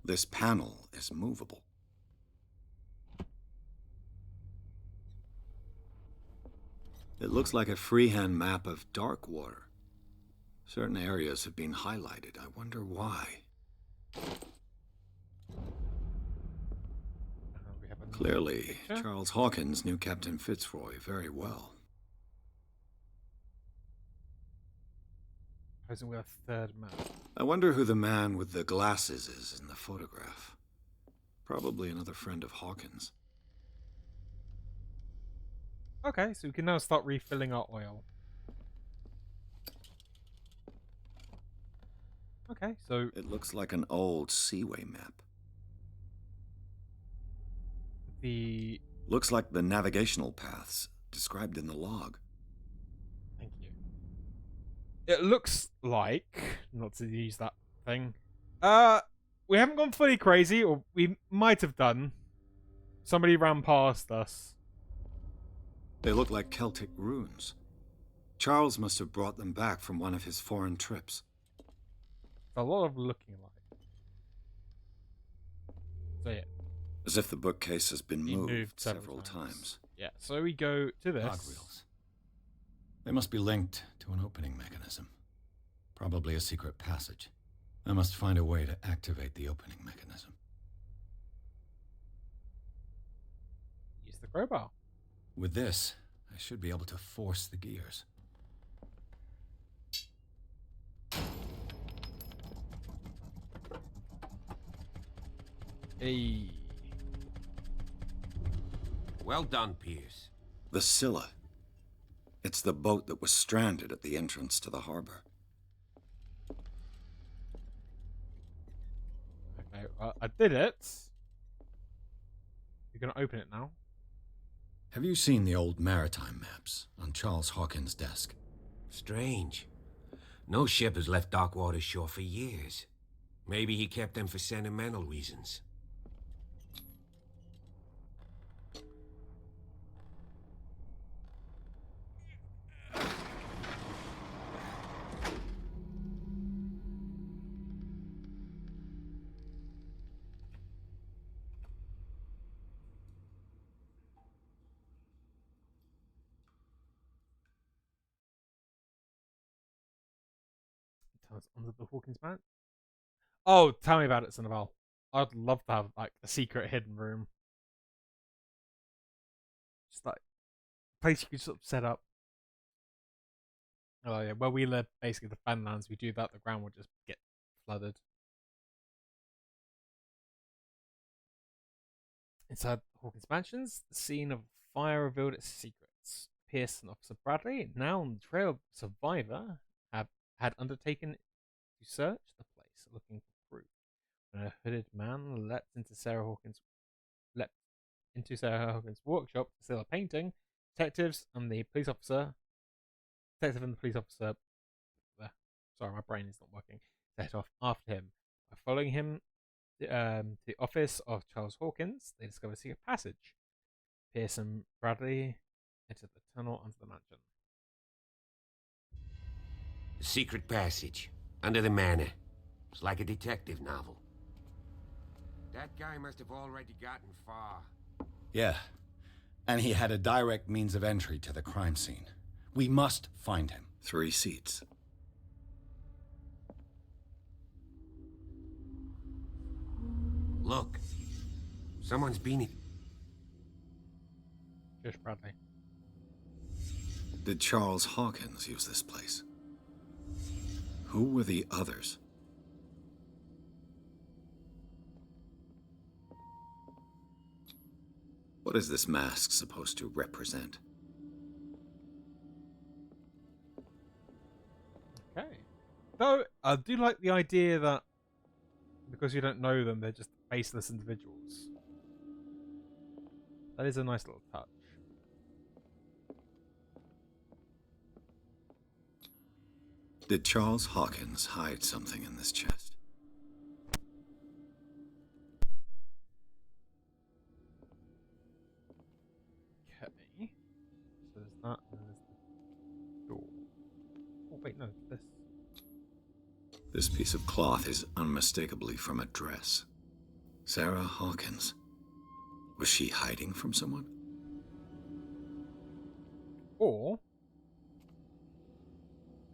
This panel is movable. It looks like a freehand map of dark water. Certain areas have been highlighted. I wonder why. Clearly, Charles Hawkins knew Captain Fitzroy very well. Posing with a third man. I wonder who the man with the glasses is in the photograph. Probably another friend of Hawkins. Okay, so we can now start refilling our oil. Okay, so... It looks like an old Seaway map. the... Looks like the navigational paths described in the log. Thank you. It looks like, not to use that thing, we haven't gone fully crazy, or we might have done. Somebody ran past us. They look like Celtic runes. Charles must have brought them back from one of his foreign trips. A lot of looking like. So yeah. As if the bookcase has been He moved several times. Yeah, so we go to this. Cogwheels. They must be linked to an opening mechanism. Probably a secret passage. I must find a way to activate the opening mechanism. Use the crowbar. With this, I should be able to force the gears. Hey. Well done, Pierce. The Scylla. It's the boat that was stranded at the entrance to the harbor. Okay, I did it. You're gonna open it now. Have you seen the old maritime maps on Charles Hawkins' desk? Strange. No ship has left Darkwater shore for years. Maybe he kept them for sentimental reasons. Tell us under the Hawkins man. Oh, tell me about it, Sandoval. I'd love to have like a secret hidden room. Just like a place you could sort of set up. Oh yeah, where we live, basically the Fenlands, we do that, the ground will just get flooded. Inside Hawkins Mansions, the scene of fire revealed its secrets. Pierce and Officer Bradley, now on the trail of survivor, had undertaken to search the place looking for proof. When a hooded man leapt into Sarah Hawkins' workshop to steal a painting, detective and the police officer sorry, my brain is not working, set off after him. By following him to the office of Charles Hawkins, they discover a secret passage. Pierce and Bradley entered the tunnel under the mansion. The secret passage. Under the manor. It's like a detective novel. That guy must have already gotten far. Yeah, and he had a direct means of entry to the crime scene. We must find him. 3 seats. Look. Someone's been... Just Bradley. Did Charles Hawkins use this place? Who were the others? What is this mask supposed to represent? Okay. Though, I do like the idea that because you don't know them, they're just faceless individuals. That is a nice little touch. Did Charles Hawkins hide something in this chest? Okay. So there's that, and there's the door. Oh, wait, no, this. This piece of cloth is unmistakably from a dress. Sarah Hawkins. Was she hiding from someone? Or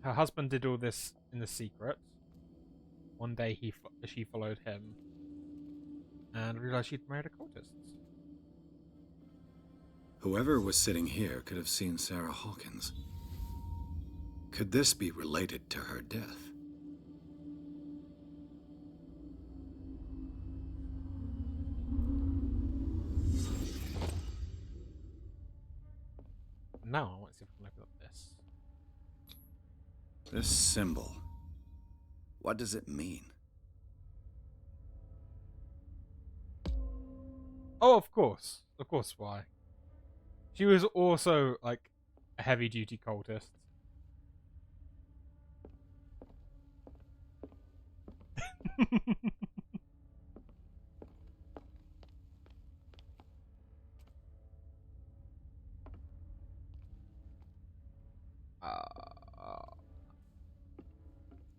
her husband did all this in the secret. One day she followed him and realized she'd married a cultist. Whoever was sitting here could have seen Sarah Hawkins. Could this be related to her death? Now I want to see if I can open up this. This symbol. What does it mean? Oh, of course. Of course, why? She was also, like, a heavy-duty cultist. You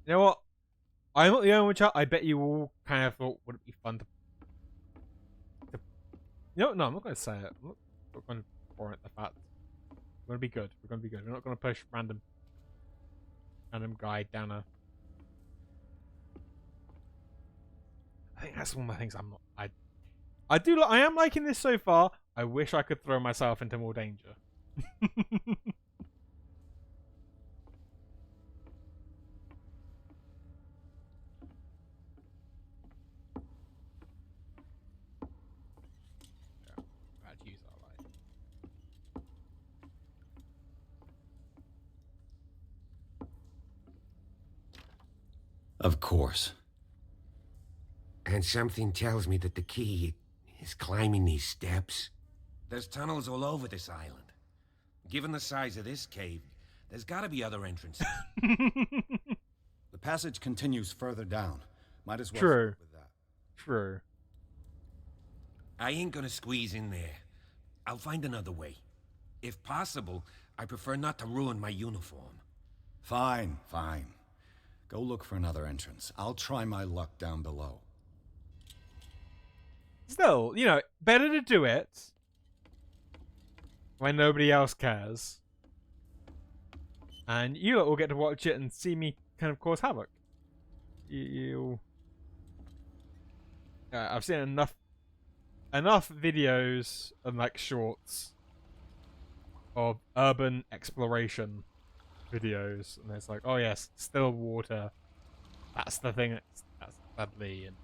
know what? I'm not the only one, chat. I bet you all kind of thought, would it be fun to... You know, no, I'm not going to say it. I'm not going to warrant the fact. We're going to be good. We're going to be good. We're not going to push random guy down a... I think that's one of the things I'm not... I am liking this so far. I wish I could throw myself into more danger. Of course. And something tells me that the key is climbing these steps. There's tunnels all over this island. Given the size of this cave, there's gotta be other entrances. The passage continues further down. Might as well True. start with that. True. I ain't gonna squeeze in there. I'll find another way. If possible, I prefer not to ruin my uniform. Fine, fine. Go look for another entrance. I'll try my luck down below. Still, you know, better to do it when nobody else cares. And you lot will get to watch it and see me kind of cause havoc. I've seen enough videos and like shorts of urban exploration videos, and it's like, oh yes, still water. That's the thing that's badly. And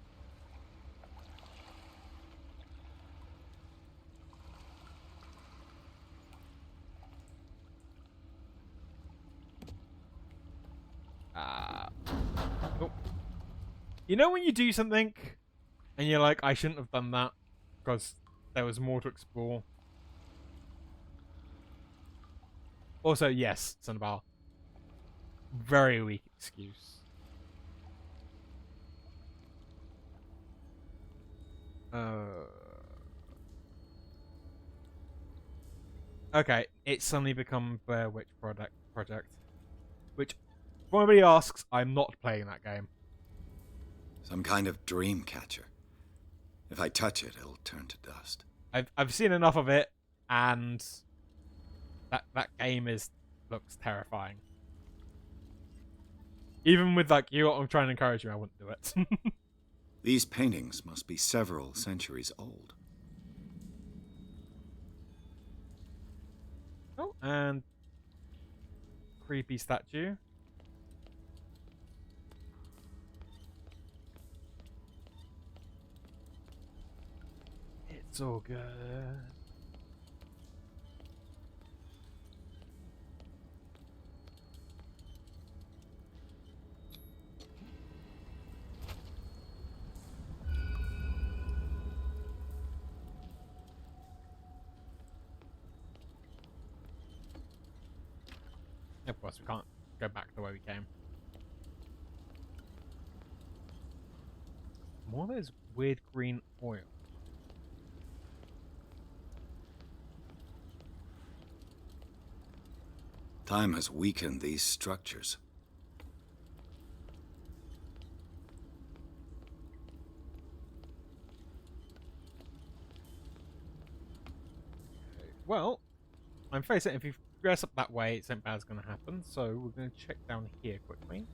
oh. You know when you do something and you're like, I shouldn't have done that because there was more to explore. Also, yes, Sunbar. Very weak excuse. Okay, it's suddenly become Blair Witch Project. Which, if anybody asks, I'm not playing that game. Some kind of dream catcher. If I touch it, it'll turn to dust. I've seen enough of it, and that game looks terrifying. Even with like you, I'm trying to encourage you, I wouldn't do it. These paintings must be several centuries old. Oh, and creepy statue. It's all good. Of course, we can't go back the way we came. More of this weird green oil. Time has weakened these structures. Well, I'm facing if you progress up that way, something bad's going to happen. So we're going to check down here quickly.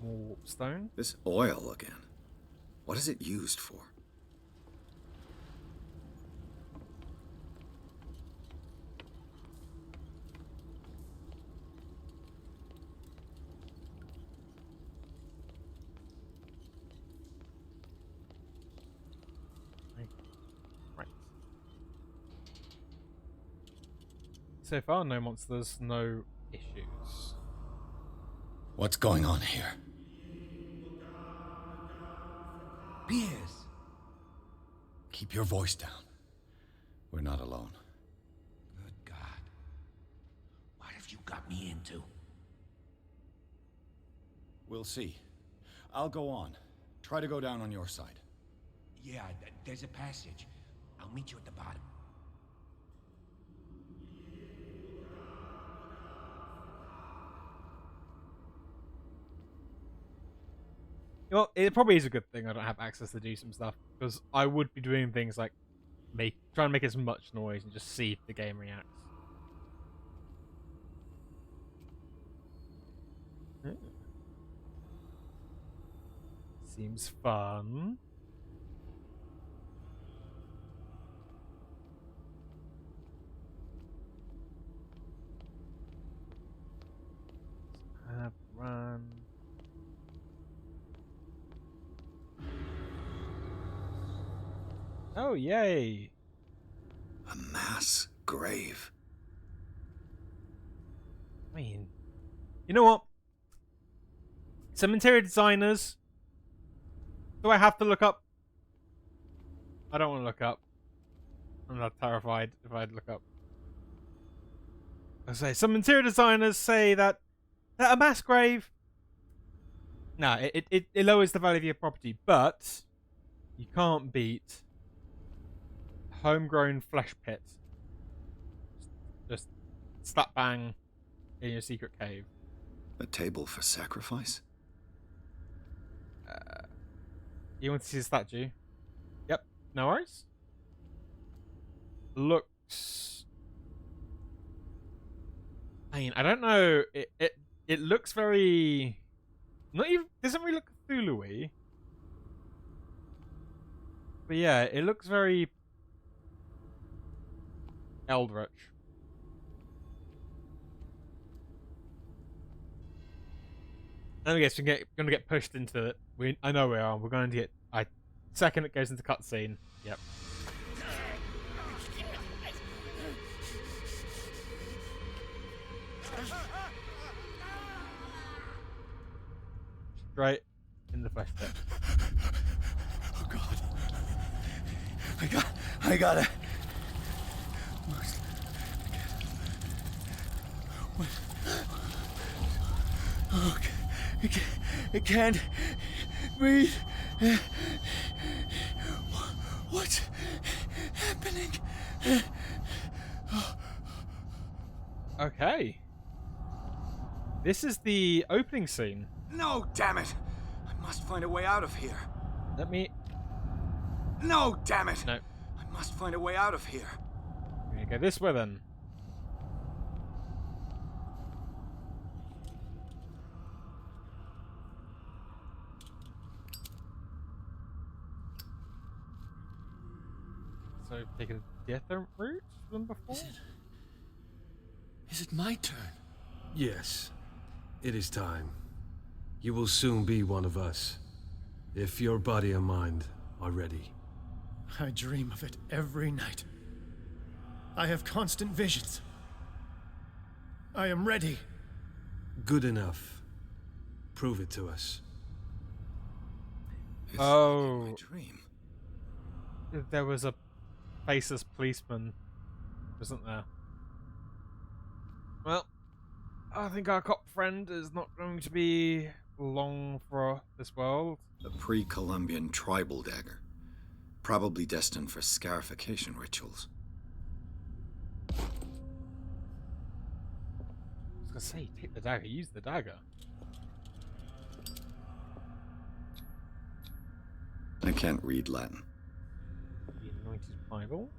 More warp stone. This oil again. What is it used for? So far, no monsters, no issues. What's going on here? Piers! Keep your voice down. We're not alone. Good God. What have you got me into? We'll see. I'll go on. Try to go down on your side. Yeah, there's a passage. I'll meet you at the bottom. Well, it probably is a good thing I don't have access to do some stuff, because I would be doing things like try and make as much noise and just see if the game reacts. Hmm. Seems fun. Have run. Oh, yay! A mass grave. I mean, you know what? Some interior designers. Do I have to look up? I don't want to look up. I'm not terrified if I look up. I say some interior designers say that a mass grave. No, it lowers the value of your property, but you can't beat homegrown flesh pit. Just slap bang in your secret cave. A table for sacrifice? You want to see the statue? Yep, no worries. Looks. I mean, I don't know. It looks very. Not even. Doesn't really look Cthulhu-y. But yeah, it looks very Eldritch. And I guess we're going to get pushed into it. I know we are. We're going to get. Second it goes into cutscene. Yep. Straight in the flesh pit. Oh God! I gotta. Oh, it can't breathe. What's happening? Okay. This is the opening scene. No, damn it! I must find a way out of here. Let me. No, damn it! No. I must find a way out of here. We're gonna go this way then. So taking a different route than before? Is it my turn? Yes. It is time. You will soon be one of us. If your body and mind are ready. I dream of it every night. I have constant visions. I am ready. Good enough. Prove it to us. Oh. My dream. There was a faceless policeman, wasn't there? Well, I think our cop friend is not going to be long for this world. A pre-Columbian tribal dagger. Probably destined for scarification rituals. I was gonna say, take the dagger, use the dagger. I can't read Latin. The Anointed Bible.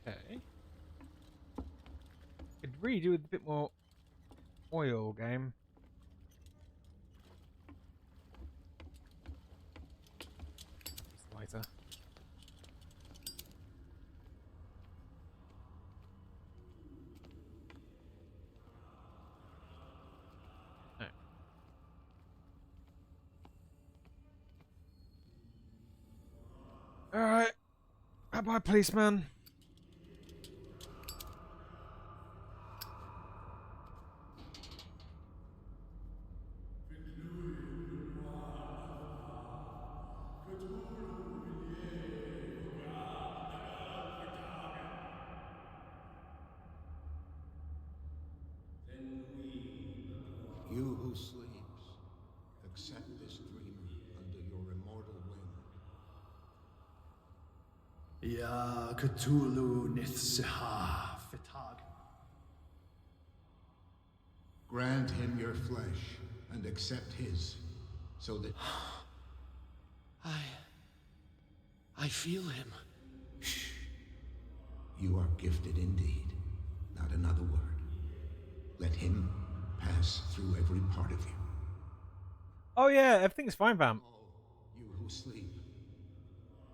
Okay. Could really do with a bit more oil, game. Just lighter. Alright. Bye-bye, policeman. You who sleeps, accept this dreamer under your immortal wing. Ya Cthulhu Nithsiha Fitag. Grant him your flesh and accept his, so that... I feel him. Shh. You are gifted indeed. Not another word. Let him pass through every part of you. Oh yeah, everything's fine, Vamp. You who sleep,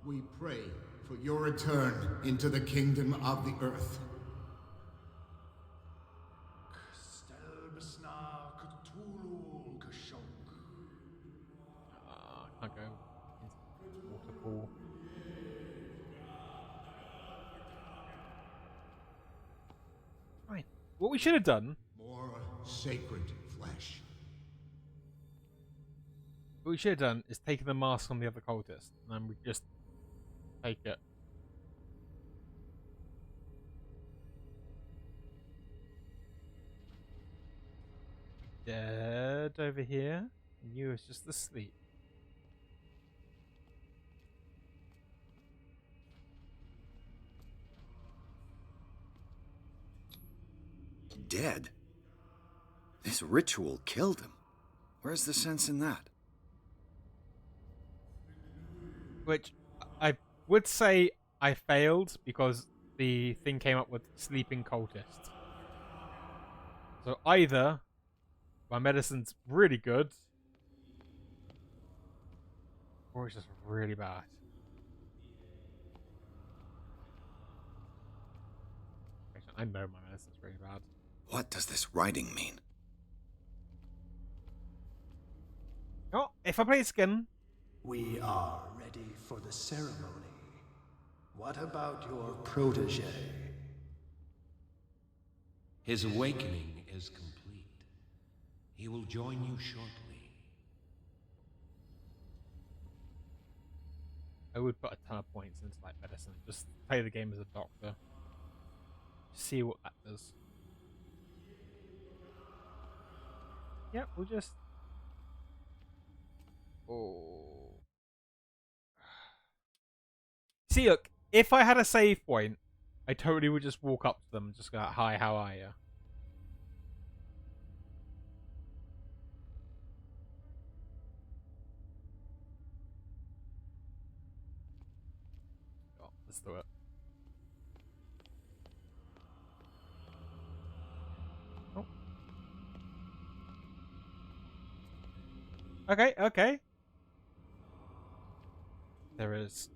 we pray for your return into the kingdom of the earth. Can't go into the waterfall. Right. What we should have done. More sacred flesh. What we should have done is taken the mask on the other cultist, and then we just take it. Dead over here, and you was just asleep. Dead? This ritual killed him. Where's the sense in that? Which I would say I failed because the thing came up with sleeping cultist. So either my medicine's really good, or it's just really bad. Actually, I know my medicine's really bad. What does this writing mean? Oh, if I play it again. We are ready for the ceremony. What about your protege? His awakening is complete. He will join you shortly. I would put a ton of points into like medicine. Just play the game as a doctor. See what that does. Yeah, we'll just... Oh. See, look, if I had a save point, I totally would just walk up to them and just go, hi, how are you? Oh, let's do it. Oh. Okay, okay. There is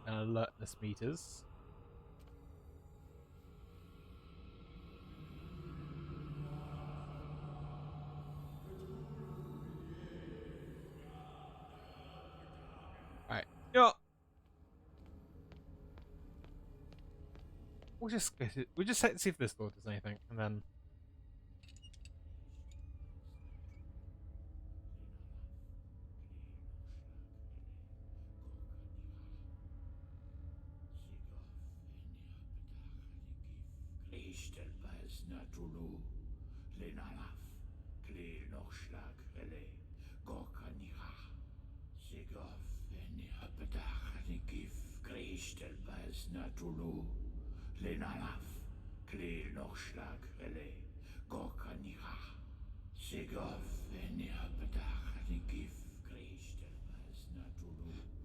alertness meters. Alright. You know what? We'll just see if this door does anything, and then...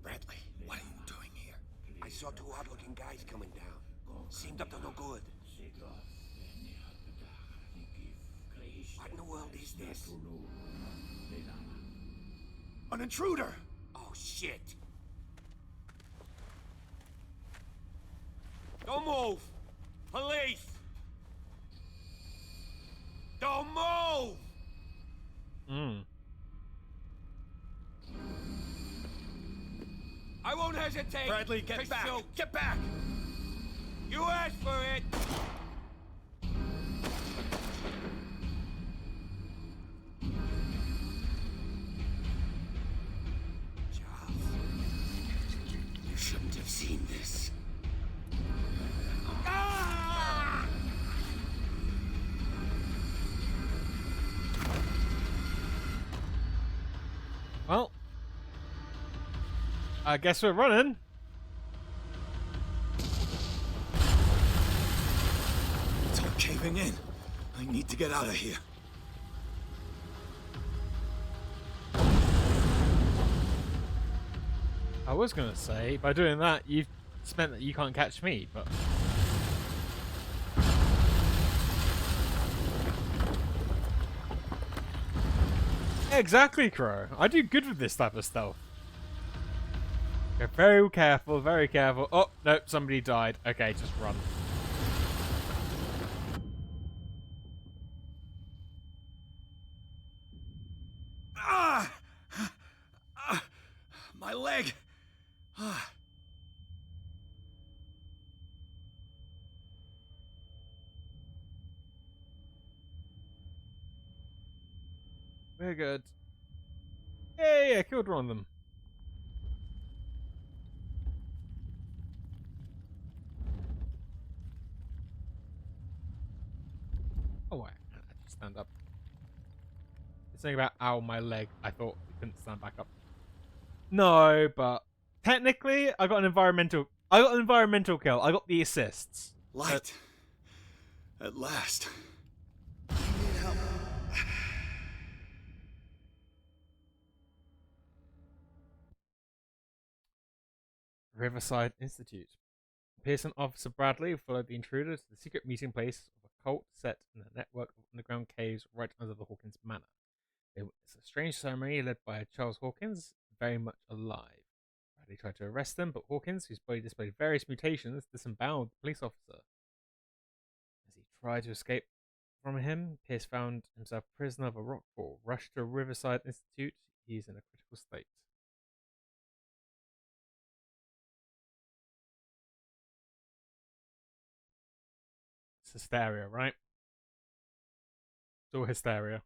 Bradley, what are you doing here? I saw two odd-looking guys coming down. Seemed up to no good. What in the world is this? An intruder! Oh, shit! Don't move! Police! Don't move! hesitate Bradley, get to back! shoot. Get back! You asked for it! You shouldn't have seen this. Well, I guess we're running. It's all caving in. I need to get out of here. I was gonna say, by doing that, you've meant that you can't catch me, but exactly, Crow. I do good with this type of stuff. Go very careful, very careful. Oh no, somebody died. Okay, just run. My leg! We're good. Yay, I killed one of them. Oh, wait. I just stand up. It's something about, ow, my leg. I thought we couldn't stand back up. No, but technically, I got an environmental kill. I got the assists. Light. At last. Riverside Institute. Pearson Officer Bradley followed the intruder to the secret meeting place of a cult set in a network of underground caves right under the Hawkins Manor. It was a strange ceremony led by Charles Hawkins, very much alive. Bradley tried to arrest them, but Hawkins, whose body displayed various mutations, disemboweled the police officer. As he tried to escape from him, Pierce found himself prisoner of a rock fall. Rushed to Riverside Institute, he is in a critical state. It's hysteria, right? It's all hysteria.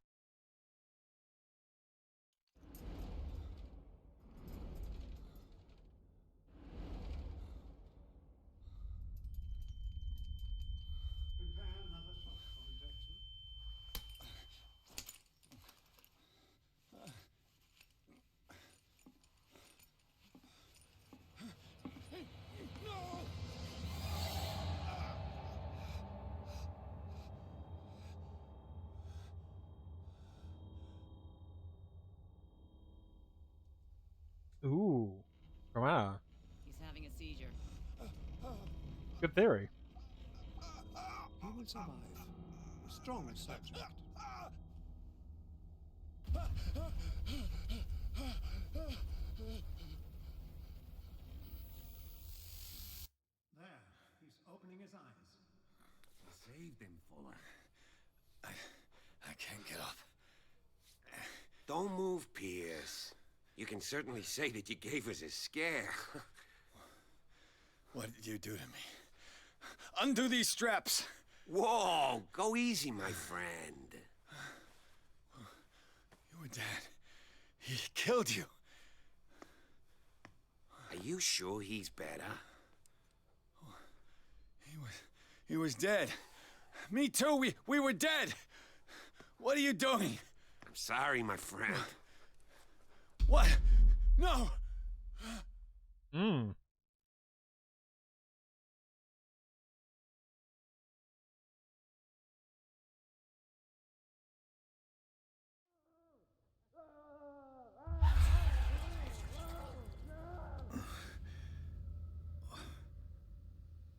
Ooh. Wow. He's having a seizure. Good theory. He will survive. Strong subject. There, he's opening his eyes. Saved him, Fuller. I can't get up. Don't move, Pierce. You can certainly say that you gave us a scare. What did you do to me? Undo these straps! Whoa, go easy, my friend. You were dead. He killed you. Are you sure he's better? He was dead. Me too, we were dead. What are you doing? I'm sorry, my friend. What? No!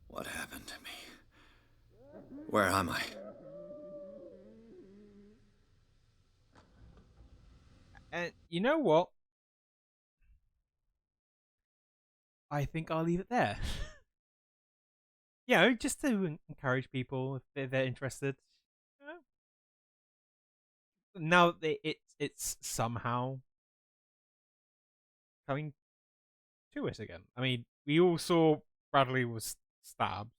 What happened to me? Where am I? And you know what? I think I'll leave it there. Just to encourage people if they're interested. Now that it's somehow coming to it again. I mean, we all saw Bradley was stabbed.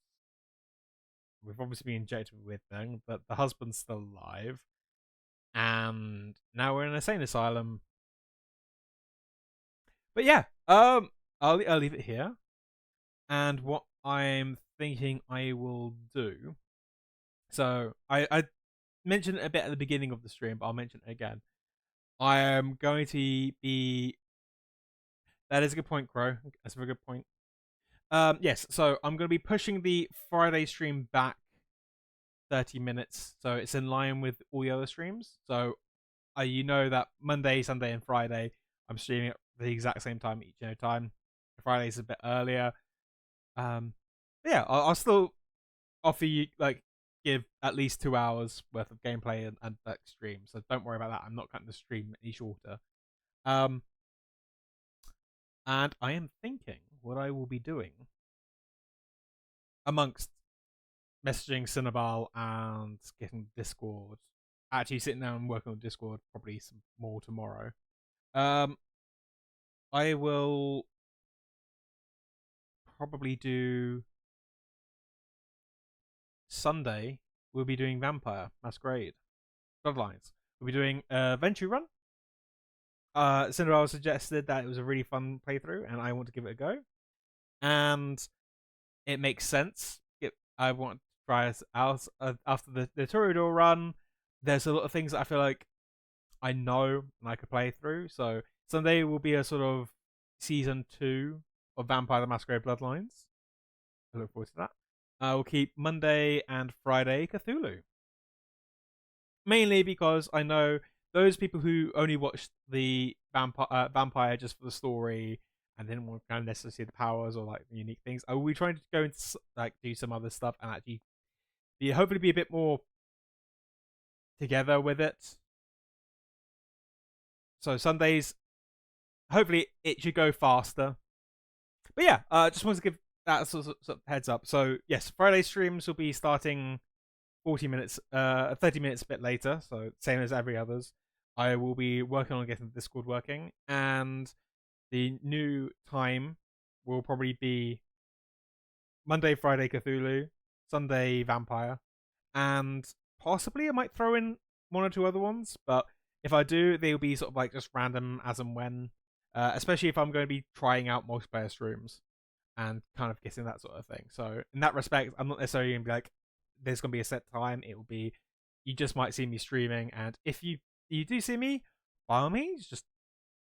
We've obviously been injected with them, but the husband's still alive. And now we're in an insane asylum. But yeah, I'll leave it here. And what I'm thinking I will do. So I mentioned it a bit at the beginning of the stream, but I'll mention it again. I am going to be. That is a good point, Crow. That's a very good point. Yes, so I'm going to be pushing the Friday stream back 30 minutes, so it's in line with all the other streams. So you know that Monday, Sunday, and Friday I'm streaming at the exact same time each time. Friday's a bit earlier. Yeah, I'll still offer you give at least 2 hours worth of gameplay and that stream. So don't worry about that. I'm not cutting the stream any shorter. And I am thinking what I will be doing amongst messaging Cinnabal and getting Discord. Actually sitting down and working on Discord, probably some more tomorrow. I will probably do Sunday. We'll be doing Vampire Masquerade Bloodlines. We'll be doing a Venture run. Cinderella suggested that it was a really fun playthrough, and I want to give it a go. And it makes sense. I want to try it out after the Toreador run. There's a lot of things that I feel like I know and I could play through. So Sunday will be a sort of season 2 of Vampire the Masquerade Bloodlines. I look forward to that. We'll keep Monday and Friday Cthulhu. Mainly because I know those people who only watched the Vampire just for the story and didn't want to kind of necessarily see the powers or like the unique things, I will be trying to go into like do some other stuff and actually hopefully be a bit more together with it. So Sundays, hopefully it should go faster. But yeah, just wanted to give that sort of heads up. So yes, Friday streams will be starting 30 minutes a bit later, so same as every others. I will be working on getting the Discord working, and the new time will probably be Monday, Friday Cthulhu, Sunday Vampire, and possibly I might throw in 1 or 2 other ones, but if I do, they'll be sort of like just random as and when, especially if I'm going to be trying out multiplayer streams and kind of getting that sort of thing. So in that respect, I'm not necessarily going to be like, there's going to be a set time. It will be, you just might see me streaming, and if you do see me, by all means, just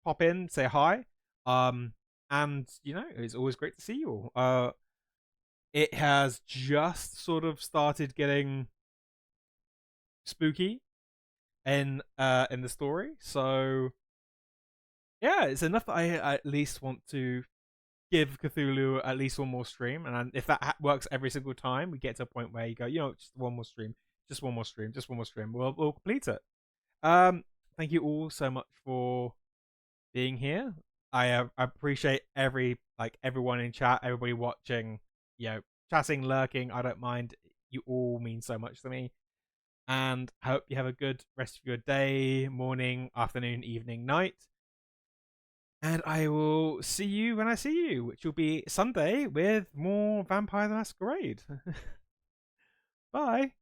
pop in, say hi. And it's always great to see you all. It has just sort of started getting spooky in the story, so yeah, it's enough that I at least want to give Cthulhu at least 1 more stream, and if that works every single time, we get to a point where you go, just 1 more stream, just 1 more stream, just 1 more stream. We'll complete it. Thank you all so much for being here. I appreciate everyone in chat, everybody watching, chatting, lurking. I don't mind. You all mean so much to me, and I hope you have a good rest of your day, morning, afternoon, evening, night. And I will see you when I see you, which will be Sunday with more Vampire the Masquerade. Bye.